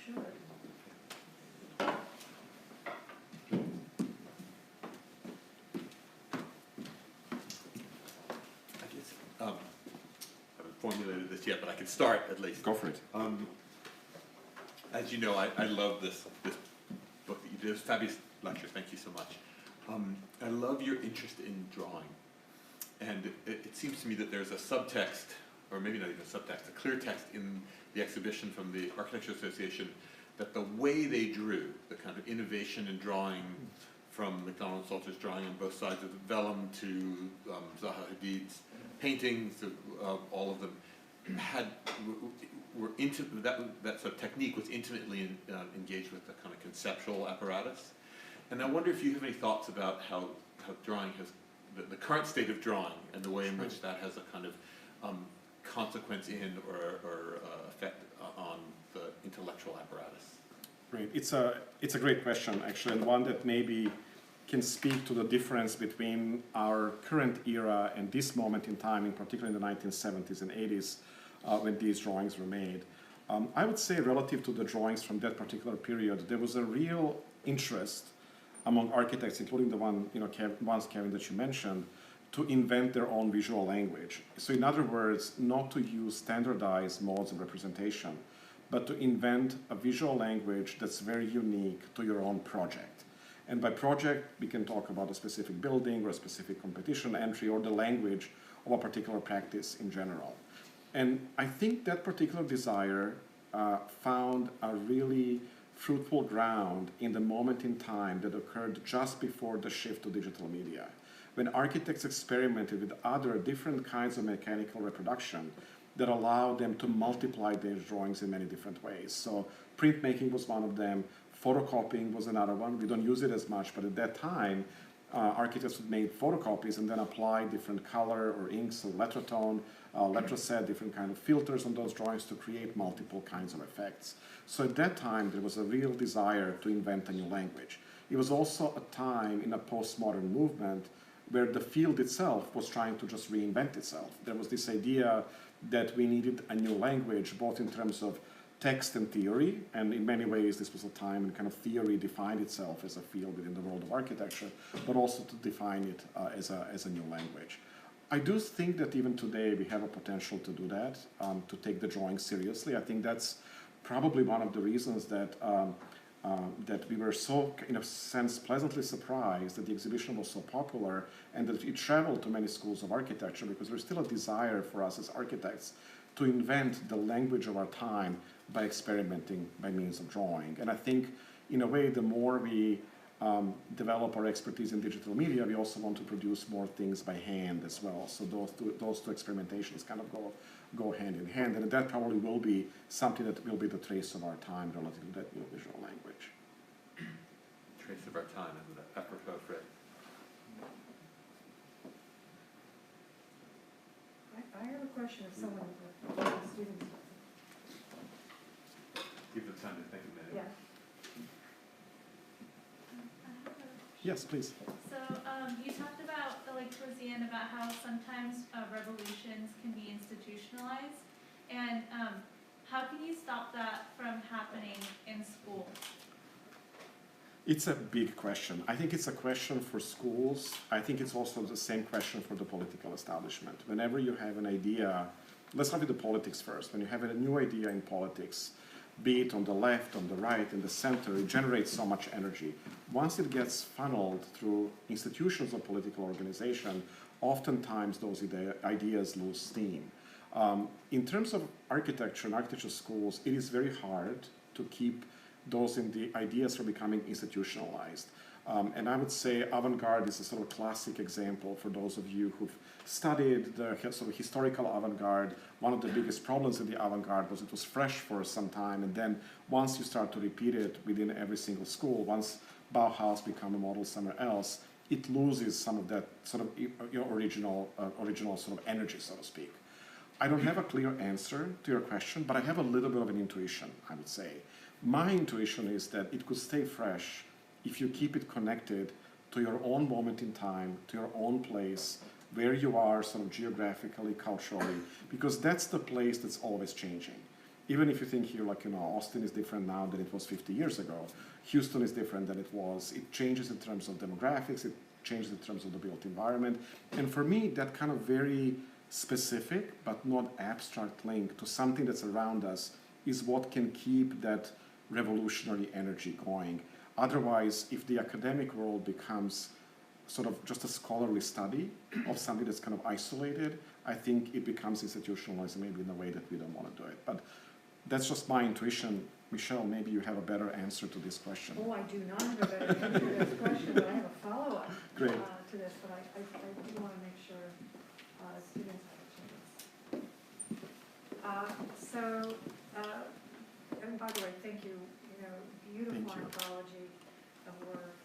Sure. I haven't formulated this yet, but I can start at least. Go for it. As you know, I love this book that you did. It was a fabulous lecture. Thank you so much. I love your interest in drawing. And it seems to me that there's a subtext, or maybe not even a subtext, a clear text in the exhibition from the Architecture Association that the way they drew, the kind of innovation in drawing from McDonald and Salter's drawing on both sides of the vellum to Zaha Hadid's paintings, all of them, that sort of technique was intimately engaged with the kind of conceptual apparatus. And I wonder if you have any thoughts about how drawing has, the current state of drawing and the way in which that has a kind of consequence in or effect on the intellectual apparatus. Great. It's a great question, actually, and one that maybe can speak to the difference between our current era and this moment in time, in particular in the 1970s and 80s, when these drawings were made. I would say relative to the drawings from that particular period, there was a real interest among architects, including the ones, Kevin, that you mentioned, to invent their own visual language. So in other words, not to use standardized modes of representation, but to invent a visual language that's very unique to your own project. And by project, we can talk about a specific building or a specific competition entry or the language of a particular practice in general. And I think that particular desire found a really fruitful ground in the moment in time that occurred just before the shift to digital media, when architects experimented with other different kinds of mechanical reproduction that allowed them to multiply their drawings in many different ways. So printmaking was one of them, photocopying was another one. We don't use it as much, but at that time, architects would make photocopies and then apply different color or inks or letter tone, letter set, different kind of filters on those drawings to create multiple kinds of effects. So at that time, there was a real desire to invent a new language. It was also a time in a postmodern movement where the field itself was trying to just reinvent itself. There was this idea that we needed a new language, both in terms of text and theory, and in many ways this was a time when kind of theory defined itself as a field within the world of architecture, but also to define it as a new language. I do think that even today we have a potential to do that, to take the drawing seriously. I think that's probably one of the reasons that that we were so, in a sense, pleasantly surprised that the exhibition was so popular and that it traveled to many schools of architecture, because there's still a desire for us as architects to invent the language of our time by experimenting by means of drawing. And I think, in a way, the more we develop our expertise in digital media, we also want to produce more things by hand as well. So those two experimentations kind of go hand in hand, and that probably will be something that will be the trace of our time relative to that new visual language. Trace of our time, isn't it? Apropos, Fred. I have a question of someone, students. Give them time to think a minute. Yeah. Yes, please. So you talked about, like towards the end, about how sometimes revolutions can be institutionalized, and how can you stop that from happening in schools? It's a big question. I think it's a question for schools. I think it's also the same question for the political establishment. Whenever you have an idea, let's start with the politics first. When you have a new idea in politics, be it on the left, on the right, in the center, it generates so much energy. Once it gets funneled through institutions of political organization, oftentimes those ideas lose steam. In terms of architecture and architecture schools, it is very hard to keep those in the ideas from becoming institutionalized. And I would say avant-garde is a sort of classic example for those of you who've studied the sort of historical avant-garde. One of the biggest problems in the avant-garde was it was fresh for some time, and then once you start to repeat it within every single school, once Bauhaus become a model somewhere else, it loses some of that sort of original sort of energy, so to speak. I don't have a clear answer to your question, but I have a little bit of an intuition, I would say. My intuition is that it could stay fresh if you keep it connected to your own moment in time, to your own place, where you are sort of geographically, culturally, because that's the place that's always changing. Even if you think here, like, Austin is different now than it was 50 years ago. Houston is different than it was. It changes in terms of demographics, it changes in terms of the built environment. And for me, that kind of very specific, but not abstract link to something that's around us is what can keep that revolutionary energy going. Otherwise, if the academic world becomes sort of just a scholarly study of something that's kind of isolated, I think it becomes institutionalized maybe in a way that we don't want to do it. But that's just my intuition. Michelle, maybe you have a better answer to this question. Oh, I do not have a better answer to this question, but I have a follow-up Great. To this, but I do want to make sure students have a chance. And by the way, thank you, beautiful Thank you. anthology of work.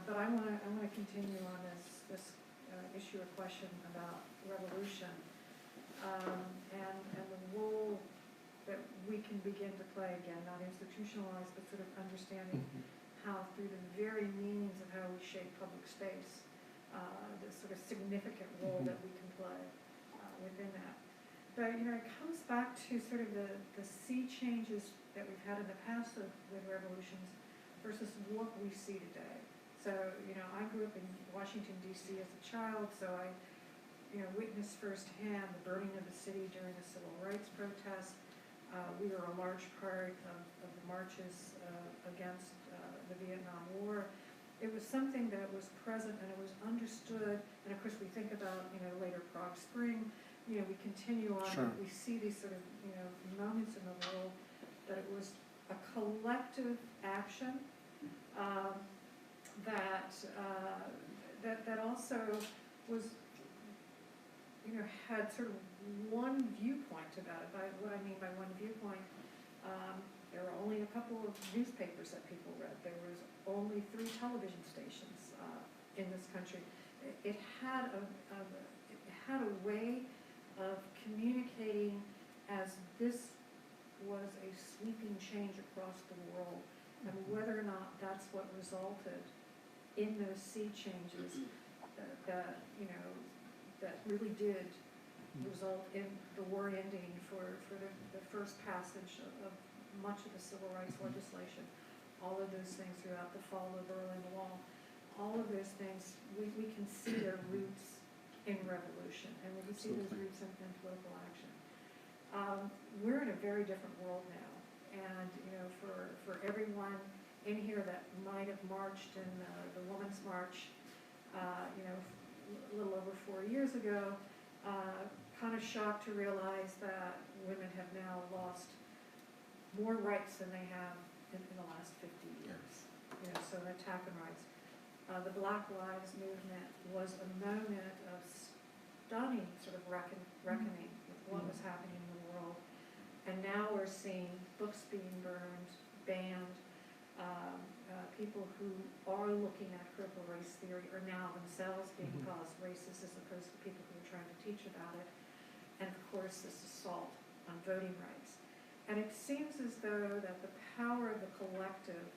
But I want to continue on this issue or question about revolution and the role that we can begin to play, again, not institutionalized, but sort of understanding how through the very means of how we shape public space, the sort of significant role that we can play within that. But, it comes back to sort of the sea changes that we've had in the past with revolutions versus what we see today. So, I grew up in Washington, D.C. as a child, so I, witnessed firsthand the burning of the city during the civil rights protests. We were a large part of the marches against the Vietnam War. It was something that was present and it was understood, and of course we think about, later Prague Spring, we continue on, Sure. we see these sort of, moments in the world that it was a collective action that also was, had sort of one viewpoint about it. What I mean by one viewpoint, there were only a couple of newspapers that people read. There was only 3 television stations in this country. It had a way of communicating as this was a sweeping change across the world, and whether or not that's what resulted in those sea changes that really did result in the war ending for the first passage of much of the civil rights legislation. All of those things throughout the fall of the Berlin Wall, all of those things, we can see their roots in revolution, and we can see those roots in political action. We're in a very different world now, and for for everyone in here that might have marched in the Women's March, you know, a little over 4 years ago, kind of shocked to realize that women have now lost more rights than they have in the last 50 years. You know, so attack on rights. The Black Lives Movement was a moment of stunning sort of reckoning with what was happening in the world. And now we're seeing books being burned, banned. People who are looking at critical race theory are now themselves being caused racist as opposed to people who are trying to teach about it. And of course, this assault on voting rights. And it seems as though that the power of the collective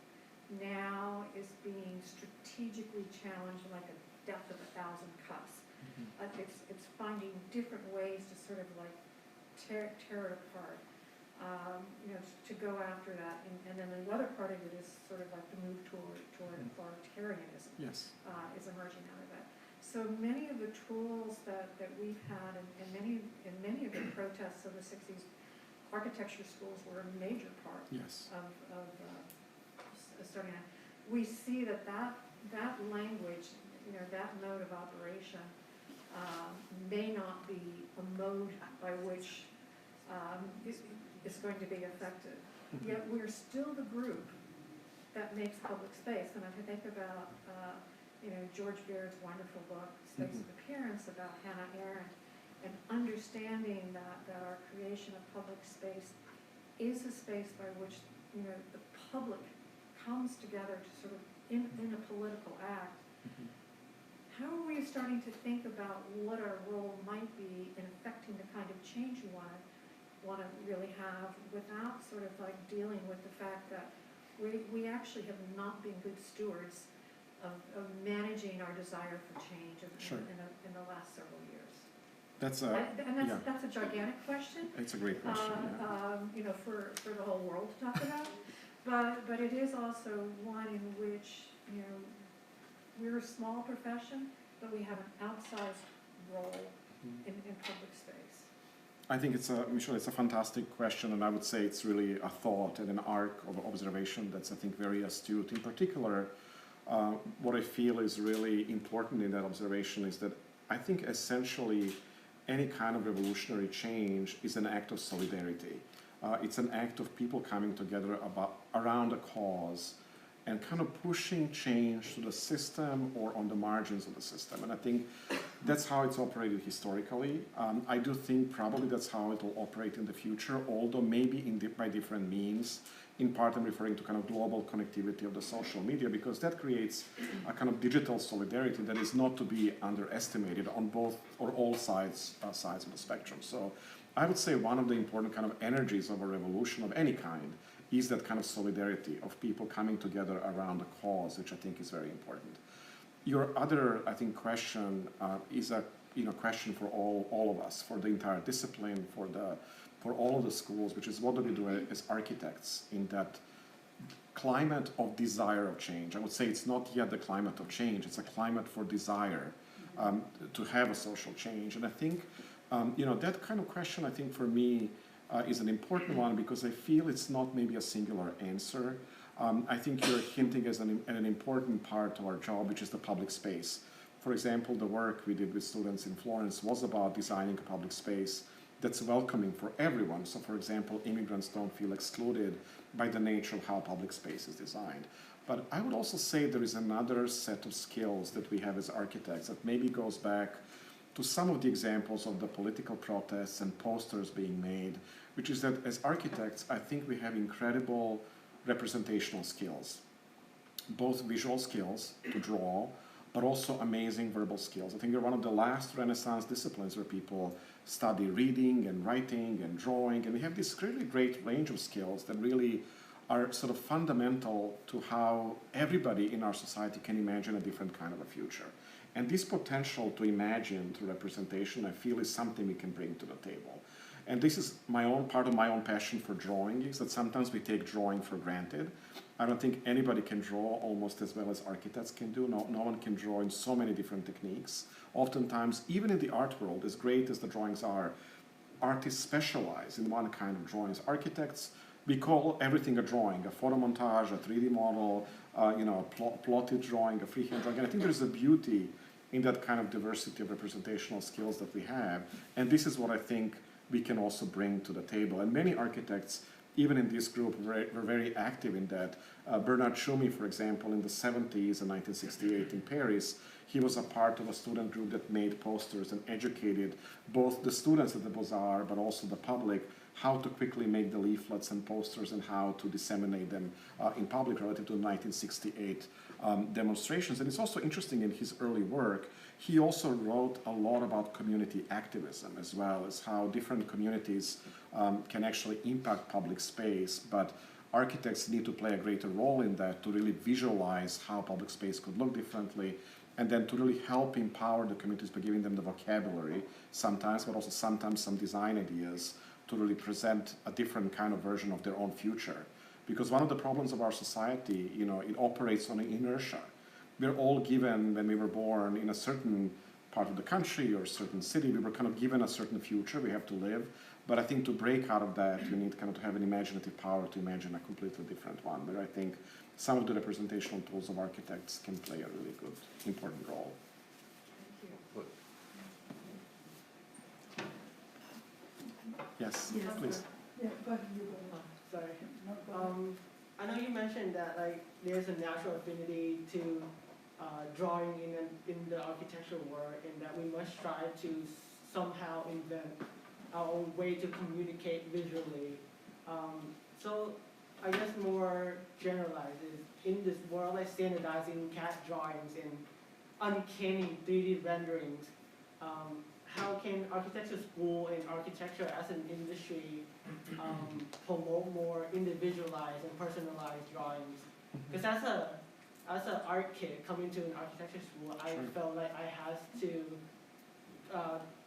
now is being strategically challenged like a death of 1,000 cuts. It's finding different ways to sort of like tear it apart. You know, to go after that, and then the other part of it is sort of like the move toward authoritarianism. Yes. Is emerging out of that. So many of the tools that we've had, and many of the protests of the 60s, architecture schools were a major part. Yes. Of starting out. We see that language, you know, that mode of operation may not be a mode by which is going to be effective. Yet we're still the group that makes public space. And if I think about, you know, George Beard's wonderful book, Space of Appearance, about Hannah Arendt, and understanding that our creation of public space is a space by which, you know, the public comes together to sort of, in a political act. How are we starting to think about what our role might be in affecting the kind of change you want to really have, without sort of like dealing with the fact that we actually have not been good stewards of managing our desire for change in the last several years? That's that's a gigantic question. It's a great question. You know, for the whole world to talk about. But it is also one in which, you know, we're a small profession, but we have an outsized role in public space. I think Michelle, it's a fantastic question, and I would say it's really a thought and an arc of observation that's, I think, very astute. In particular, what I feel is really important in that observation is that I think essentially any kind of revolutionary change is an act of solidarity. It's an act of people coming together around a cause and kind of pushing change to the system or on the margins of the system. And I think that's how it's operated historically. I do think probably that's how it will operate in the future, although maybe by different means. In part, I'm referring to kind of global connectivity of the social media, because that creates a kind of digital solidarity that is not to be underestimated on both or all sides of the spectrum. So I would say one of the important kind of energies of a revolution of any kind is that kind of solidarity of people coming together around a cause, which I think is very important. Your other, I think, question is a question for all of us, for the entire discipline, for all of the schools, which is what do we do as architects in that climate of desire of change. I would say it's not yet the climate of change, it's a climate for desire to have a social change. And I think that kind of question, I think, for me, is an important one, because I feel it's not maybe a singular answer. I think you're hinting at an important part of our job, which is the public space. For example, the work we did with students in Florence was about designing a public space that's welcoming for everyone. So, for example, immigrants don't feel excluded by the nature of how public space is designed. But I would also say there is another set of skills that we have as architects that maybe goes back to some of the examples of the political protests and posters being made, which is that as architects, I think we have incredible representational skills, both visual skills to draw, but also amazing verbal skills. I think we're one of the last Renaissance disciplines where people study reading and writing and drawing, and we have this really great range of skills that really are sort of fundamental to how everybody in our society can imagine a different kind of a future. And this potential to imagine through representation, I feel, is something we can bring to the table. And this is part of my own passion for drawing, is that sometimes we take drawing for granted. I don't think anybody can draw almost as well as architects can do. No one can draw in so many different techniques. Oftentimes, even in the art world, as great as the drawings are, artists specialize in one kind of drawings. Architects, We call everything a drawing, a photo montage, a 3D model, a plotted drawing, a freehand drawing. And I think there's a beauty in that kind of diversity of representational skills that we have. And this is what I think we can also bring to the table. And many architects, even in this group, were very active in that. Bernard Tschumi, for example, in the 70s in 1968 in Paris, he was a part of a student group that made posters and educated both the students at the Beaux-Arts, but also the public, how to quickly make the leaflets and posters and how to disseminate them in public relative to the 1968 demonstrations. And it's also interesting in his early work, he also wrote a lot about community activism as well as how different communities can actually impact public space, but architects need to play a greater role in that to really visualize how public space could look differently, and then to really help empower the communities by giving them the vocabulary sometimes, but also sometimes some design ideas to really present a different kind of version of their own future. Because one of the problems of our society, it operates on inertia. We're all given, when we were born in a certain part of the country or a certain city, we were kind of given a certain future we have to live. But I think to break out of that, you need kind of to have an imaginative power to imagine a completely different one. But I think some of the representational tools of architects can play a really good, important role. Thank you. Yes, Yes. please. Yeah, go ahead, you go ahead. Sorry. No, go ahead. I know you mentioned that there's a natural affinity to drawing in the architectural world, and that we must strive to somehow invent our own way to communicate visually. So I guess more generalized is in this world like standardizing CAD drawings and uncanny 3D renderings. How can architecture school and architecture as an industry promote more individualized and personalized drawings? Because as an art kid coming to an architecture school, I felt like I had to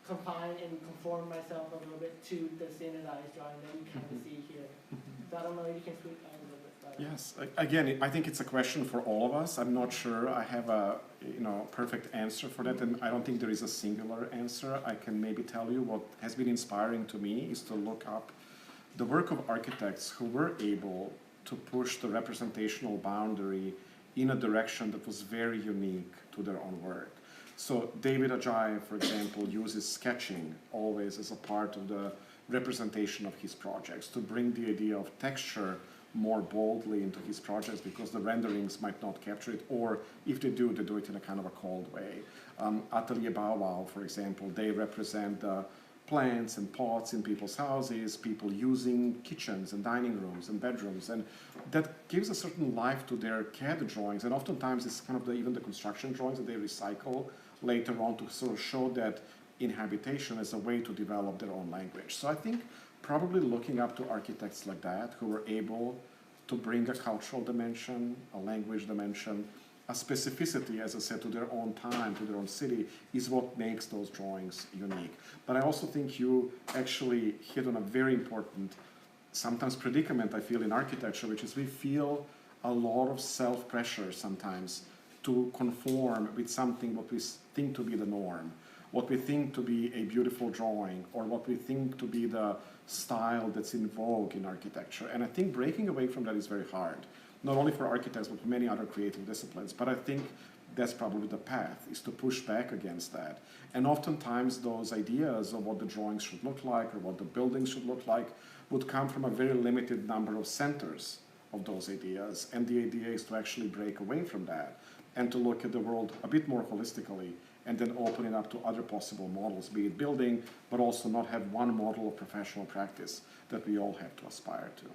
confine and conform myself a little bit to the standardized drawing that you kind of see here. So I don't know if you can speak a little bit about that. Yes, again, I think it's a question for all of us. I'm not sure I have a perfect answer for that, and I don't think there is a singular answer. I can maybe tell you what has been inspiring to me is to look up the work of architects who were able to push the representational boundary in a direction that was very unique to their own work. So David Ajayi, for example, uses sketching always as a part of the representation of his projects to bring the idea of texture more boldly into his projects, because the renderings might not capture it, or if they do it in a kind of a cold way. Atelier Bow Wow, for example, they represent plants and pots in people's houses, people using kitchens and dining rooms and bedrooms, and that gives a certain life to their CAD drawings, and oftentimes it's kind of even the construction drawings that they recycle later on to sort of show that inhabitation as a way to develop their own language. So I think probably looking up to architects like that who were able to bring a cultural dimension, a language dimension, a specificity, as I said, to their own time, to their own city, is what makes those drawings unique. But I also think you actually hit on a very important, sometimes predicament I feel in architecture, which is we feel a lot of self-pressure sometimes to conform with something what we think to be the norm, what we think to be a beautiful drawing, or what we think to be the style that's in vogue in architecture. And I think breaking away from that is very hard, not only for architects, but for many other creative disciplines. But I think that's probably the path, is to push back against that. And oftentimes those ideas of what the drawings should look like or what the buildings should look like would come from a very limited number of centers of those ideas. And the idea is to actually break away from that and to look at the world a bit more holistically, and then open it up to other possible models, be it building, but also not have one model of professional practice that we all have to aspire to.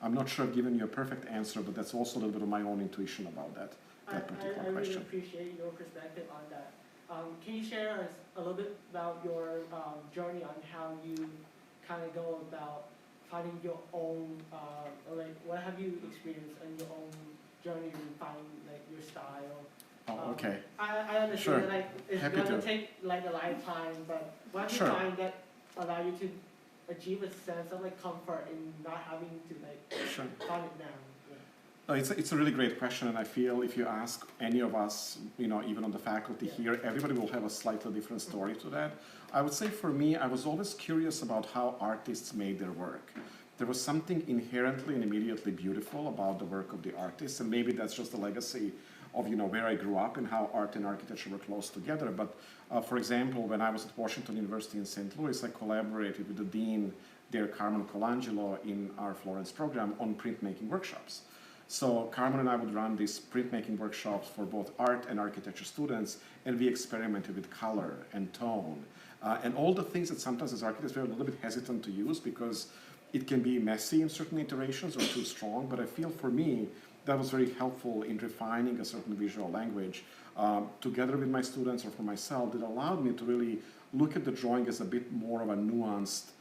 I'm not sure I've given you a perfect answer, but that's also a little bit of my own intuition about that particular I really question. appreciate your perspective on that. Can you share us a little bit about your journey on how you kind of go about finding your own, what have you experienced in your own journey to find your style? Oh, okay. I understand Sure. that it's Happy going to. to take a lifetime, but what do Sure. you find that allow you to achieve a sense of comfort in not having to Sure. find it now? No, it's a really great question, and I feel if you ask any of us, even on the faculty here, everybody will have a slightly different story to that. I would say for me, I was always curious about how artists made their work. there was something inherently and immediately beautiful about the work of the artist, and maybe that's just a legacy of where I grew up and how art and architecture were close together. But for example, when I was at Washington University in St. Louis, I collaborated with the dean there, Carmen Colangelo, in our Florence program on printmaking workshops. So Carmen and I would run these printmaking workshops for both art and architecture students, and we experimented with color and tone and all the things that sometimes as architects we're a little bit hesitant to use because it can be messy in certain iterations or too strong. But I feel for me that was very helpful in refining a certain visual language together with my students or for myself, that allowed me to really look at the drawing as a bit more of a nuanced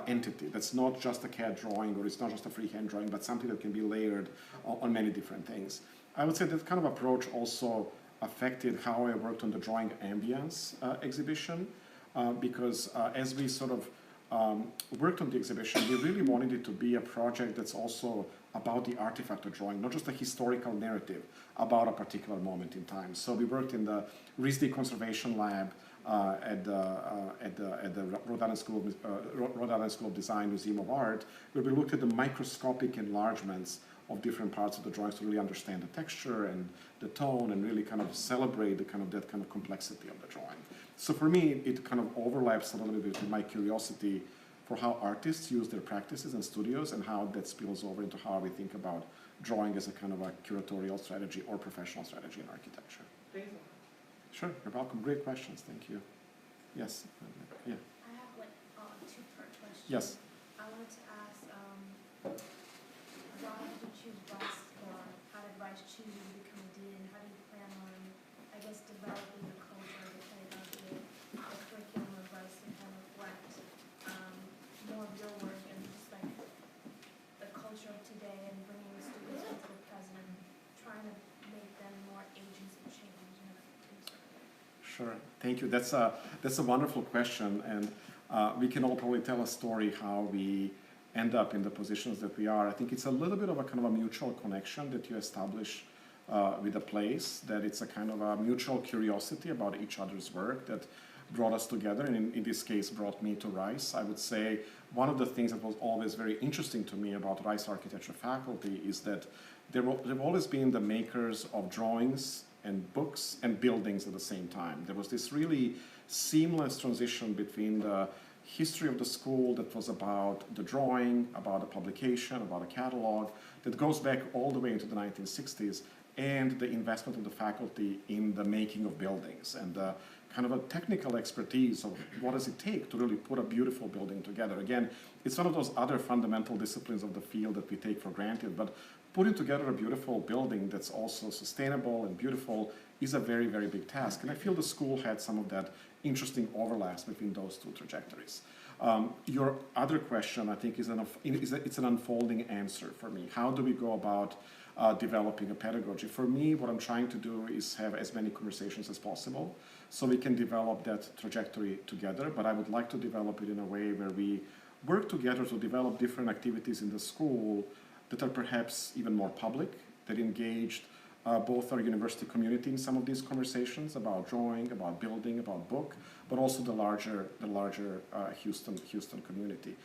entity. That's not just a CAD drawing, or it's not just a freehand drawing, but something that can be layered on many different things. I would say that kind of approach also affected how I worked on the Drawing Ambience exhibition, because as we sort of worked on the exhibition, we really wanted it to be a project that's also about the artifact of drawing, not just a historical narrative about a particular moment in time. So we worked in the RISD Conservation Lab at the Rhode Island School of Design Museum of Art, where we looked at the microscopic enlargements of different parts of the drawings to really understand the texture and the tone and really kind of celebrate that kind of complexity of the drawing. So for me, it kind of overlaps a little bit with my curiosity for how artists use their practices and studios and how that spills over into how we think about drawing as a kind of a curatorial strategy or professional strategy in architecture. Thank you. Sure, you're welcome. Great questions. Thank you. Yes. Yeah. I have like a two-part question. Yes. I wanted to ask, why did you choose Rice, or how did Rice choose you to become a dean? How do you plan on, I guess, developing the culture, the pedagogy, the curriculum of Rice to kind of reflect more of your work and just like the culture of today and bringing the students into the present and trying to make them more agents of change in a certain way? Sure. Thank you. That's a wonderful question, and we can all probably tell a story how we end up in the positions that we are. I think it's a little bit of a kind of a mutual connection that you establish with a place, that it's a kind of a mutual curiosity about each other's work that brought us together, and in this case brought me to Rice. I would say one of the things that was always very interesting to me about Rice architecture faculty is that they've always been the makers of drawings and books and buildings at the same time. There was this really seamless transition between the history of the school that was about the drawing, about a publication, about a catalog, that goes back all the way into the 1960s, and the investment of the faculty in the making of buildings and the kind of a technical expertise of what does it take to really put a beautiful building together. Again, it's one of those other fundamental disciplines of the field that we take for granted, but putting together a beautiful building that's also sustainable and beautiful is a very, very big task. And I feel the school had some of that interesting overlaps between those two trajectories. Your other question, I think, it's an unfolding answer for me. How do we go about developing a pedagogy? For me, what I'm trying to do is have as many conversations as possible so we can develop that trajectory together, but I would like to develop it in a way where we work together to develop different activities in the school that are perhaps even more public, that engaged both our university community in some of these conversations about drawing, about building, about book, but also the larger Houston community.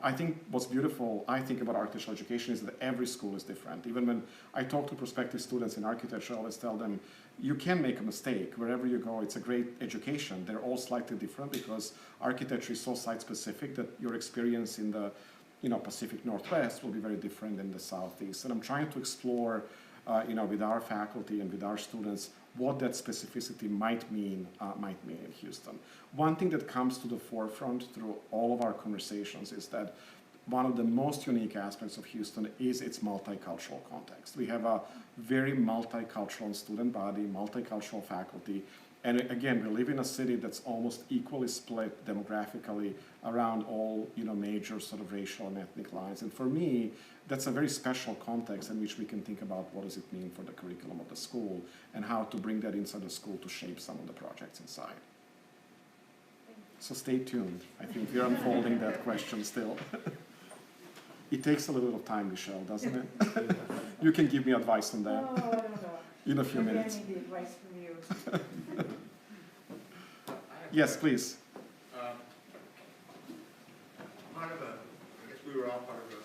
I think what's beautiful, I think, about architectural education is that every school is different. Even when I talk to prospective students in architecture, I always tell them, you can make a mistake. Wherever you go, it's a great education. They're all slightly different because architecture is so site-specific that your experience in the Pacific Northwest will be very different than the Southeast. And I'm trying to explore with our faculty and with our students, what that specificity might mean in Houston. One thing that comes to the forefront through all of our conversations is that one of the most unique aspects of Houston is its multicultural context. We have a very multicultural student body, multicultural faculty, and again, we live in a city that's almost equally split demographically around all major sort of racial and ethnic lines. And for me, that's a very special context in which we can think about what does it mean for the curriculum of the school and how to bring that inside the school to shape some of the projects inside. So stay tuned. I think we're unfolding that question still. It takes a little bit of time, Michelle, doesn't it? You can give me advice on that. Oh, I don't know. In a few Maybe minutes. I need the advice from you. Yes, please. I guess we were all part of a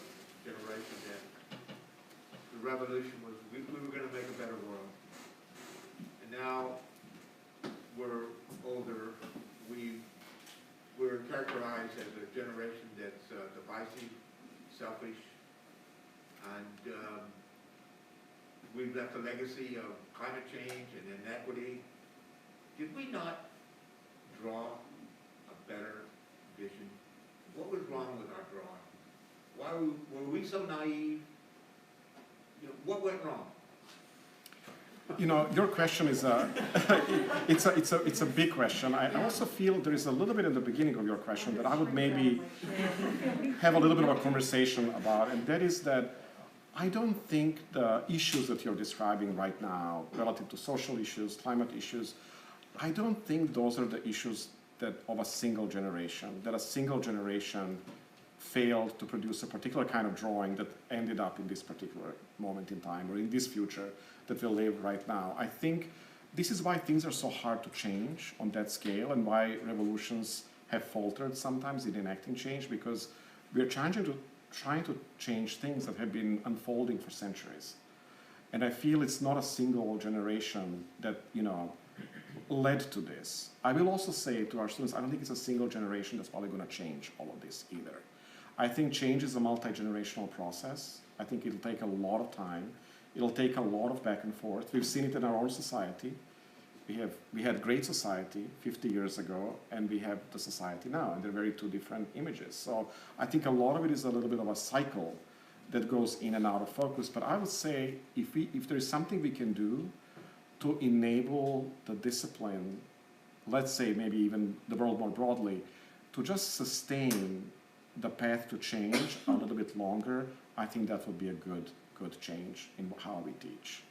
revolution was we were going to make a better world. And now we're older. We're characterized as a generation that's divisive, selfish, and we've left a legacy of climate change and inequity. Did we not draw a better vision? What was wrong with our drawing? Why were we so naive? You know, what went wrong? You know, your question is it's a big question. I also feel there is a little bit in the beginning of your question that I would maybe have a little bit of a conversation about, and that is that I don't think the issues that you're describing right now, relative to social issues, climate issues, I don't think those are the issues that of a single generation, that a single generation failed to produce a particular kind of drawing that ended up in this particular moment in time or in this future that we live right now. I think this is why things are so hard to change on that scale and why revolutions have faltered sometimes in enacting change, because we're trying to change things that have been unfolding for centuries. And I feel it's not a single generation that, you know, led to this. I will also say to our students, I don't think it's a single generation that's probably going to change all of this either. I think change is a multi-generational process. I think it'll take a lot of time. It'll take a lot of back and forth. We've seen it in our own society. We had great society 50 years ago, and we have the society now, and they're very two different images. So I think a lot of it is a little bit of a cycle that goes in and out of focus. But I would say if there is something we can do to enable the discipline, let's say maybe even the world more broadly, to just sustain the path to change a little bit longer, I think that would be a good change in how we teach.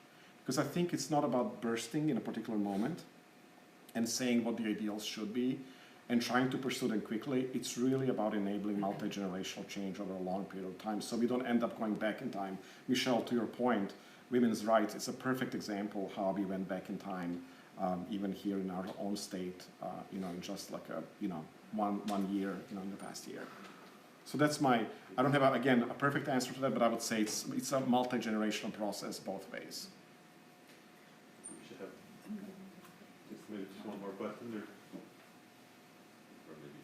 Because I think it's not about bursting in a particular moment and saying what the ideals should be and trying to pursue them quickly. It's really about enabling multi-generational change over a long period of time, so we don't end up going back in time. Michelle, to your point, women's rights, it's a perfect example how we went back in time, even here in our own state, you know, in just like one year, you know, in the past year. So that's I don't have, again, a perfect answer to that, but I would say it's a multi-generational process both ways. We should have just maybe just one more question, or maybe.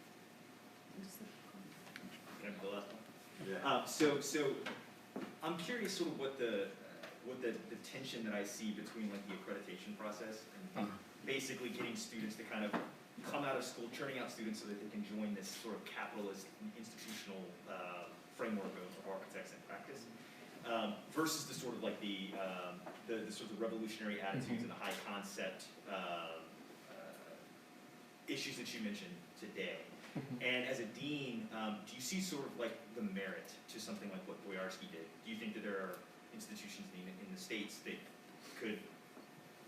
Can I have the last one? Yeah. So I'm curious sort of what the tension that I see between like the accreditation process and basically getting students to kind of come out of school, churning out students so that they can join this sort of capitalist institutional framework of architects and practice, versus the sort of like the sort of revolutionary attitudes and the high concept issues that you mentioned today. And as a dean, do you see sort of like the merit to something like what Boyarsky did? Do you think that there are institutions in the States that could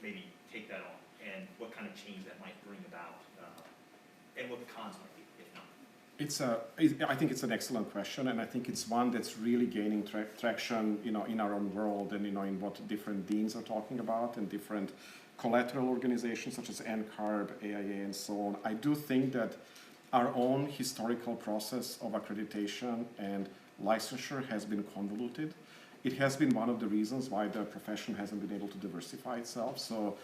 maybe take that on, and what kind of change that might bring about, and what the cons might be, if not? I think it's an excellent question, and I think it's one that's really gaining traction, you know, in our own world, and you know, in what different deans are talking about, and different collateral organizations such as NCARB, AIA, and so on. I do think that our own historical process of accreditation and licensure has been convoluted. It has been one of the reasons why the profession hasn't been able to diversify itself. So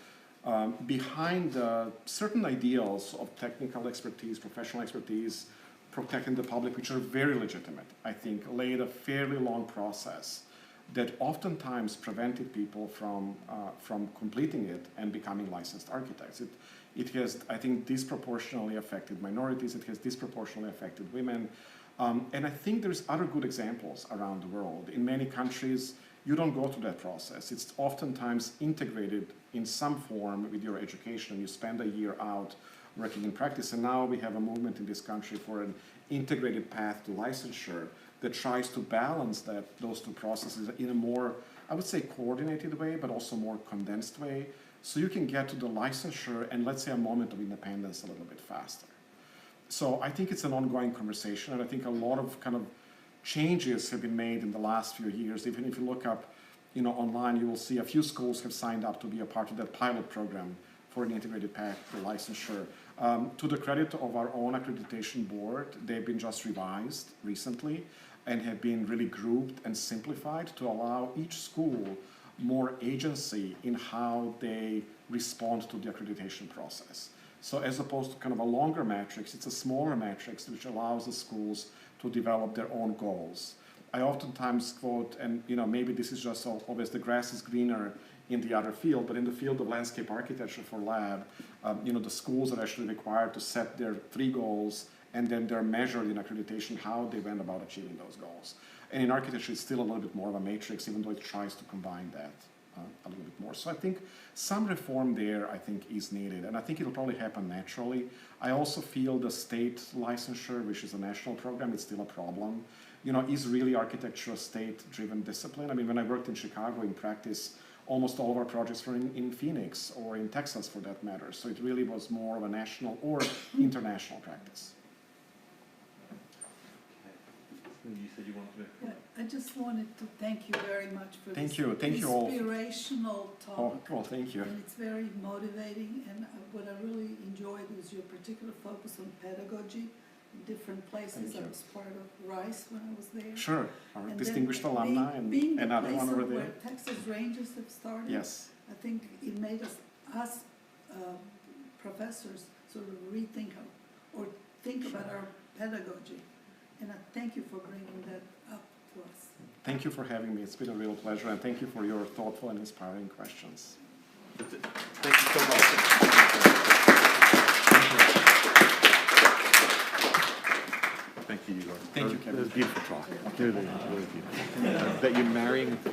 behind certain ideals of technical expertise, professional expertise, protecting the public, which are very legitimate, I think, laid a fairly long process that oftentimes prevented people from completing it and becoming licensed architects. It has, I think, disproportionately affected minorities. It has disproportionately affected women. And I think there's other good examples around the world. In many countries, you don't go through that process. It's oftentimes integrated in some form with your education. You spend a year out working in practice, and now we have a movement in this country for an integrated path to licensure that tries to balance those two processes in a more, I would say, coordinated way, but also more condensed way, so you can get to the licensure and, let's say, a moment of independence a little bit faster. So I think it's an ongoing conversation, and I think a lot of kind of changes have been made in the last few years. Even if you look up, you know, online, you will see a few schools have signed up to be a part of that pilot program for an integrated path to licensure. To the credit of our own accreditation board, they've been just revised recently, and have been really grouped and simplified to allow each school more agency in how they respond to the accreditation process. So as opposed to kind of a longer matrix, it's a smaller matrix which allows the schools to develop their own goals. I oftentimes quote, and maybe this is just so obvious, the grass is greener in the other field, but in the field of landscape architecture for lab, the schools are actually required to set their 3 goals, and then they're measured in accreditation how they went about achieving those goals. And in architecture, it's still a little bit more of a matrix, even though it tries to combine that a little bit more. So I think some reform there, I think, is needed, and I think it'll probably happen naturally. I also feel the state licensure, which is a national program, is still a problem. Is really architecture a state-driven discipline? I mean, when I worked in Chicago in practice, almost all of our projects were in Phoenix or in Texas for that matter. So it really was more of a national or international practice. You said you wanted to make a comment. I just wanted to thank you very much for Thank this you all. inspirational talk. Oh, well, thank you. And it's very motivating, and what I really enjoyed was your particular focus on pedagogy in different places. Thank you. I was part of Rice when I was there. Sure, our And distinguished then alumni being and the another place one over where there. Texas Rangers have started. Yes, I think it made us professors sort of rethink or think about our pedagogy. And I thank you for bringing that up to us. thank you for having me. It's been a real pleasure, and thank you for your thoughtful and inspiring questions. That's it. Thank you so much. Thank you, Igor. Thank you, Kevin. That was a beautiful talk. Really, really beautiful. That you're marrying so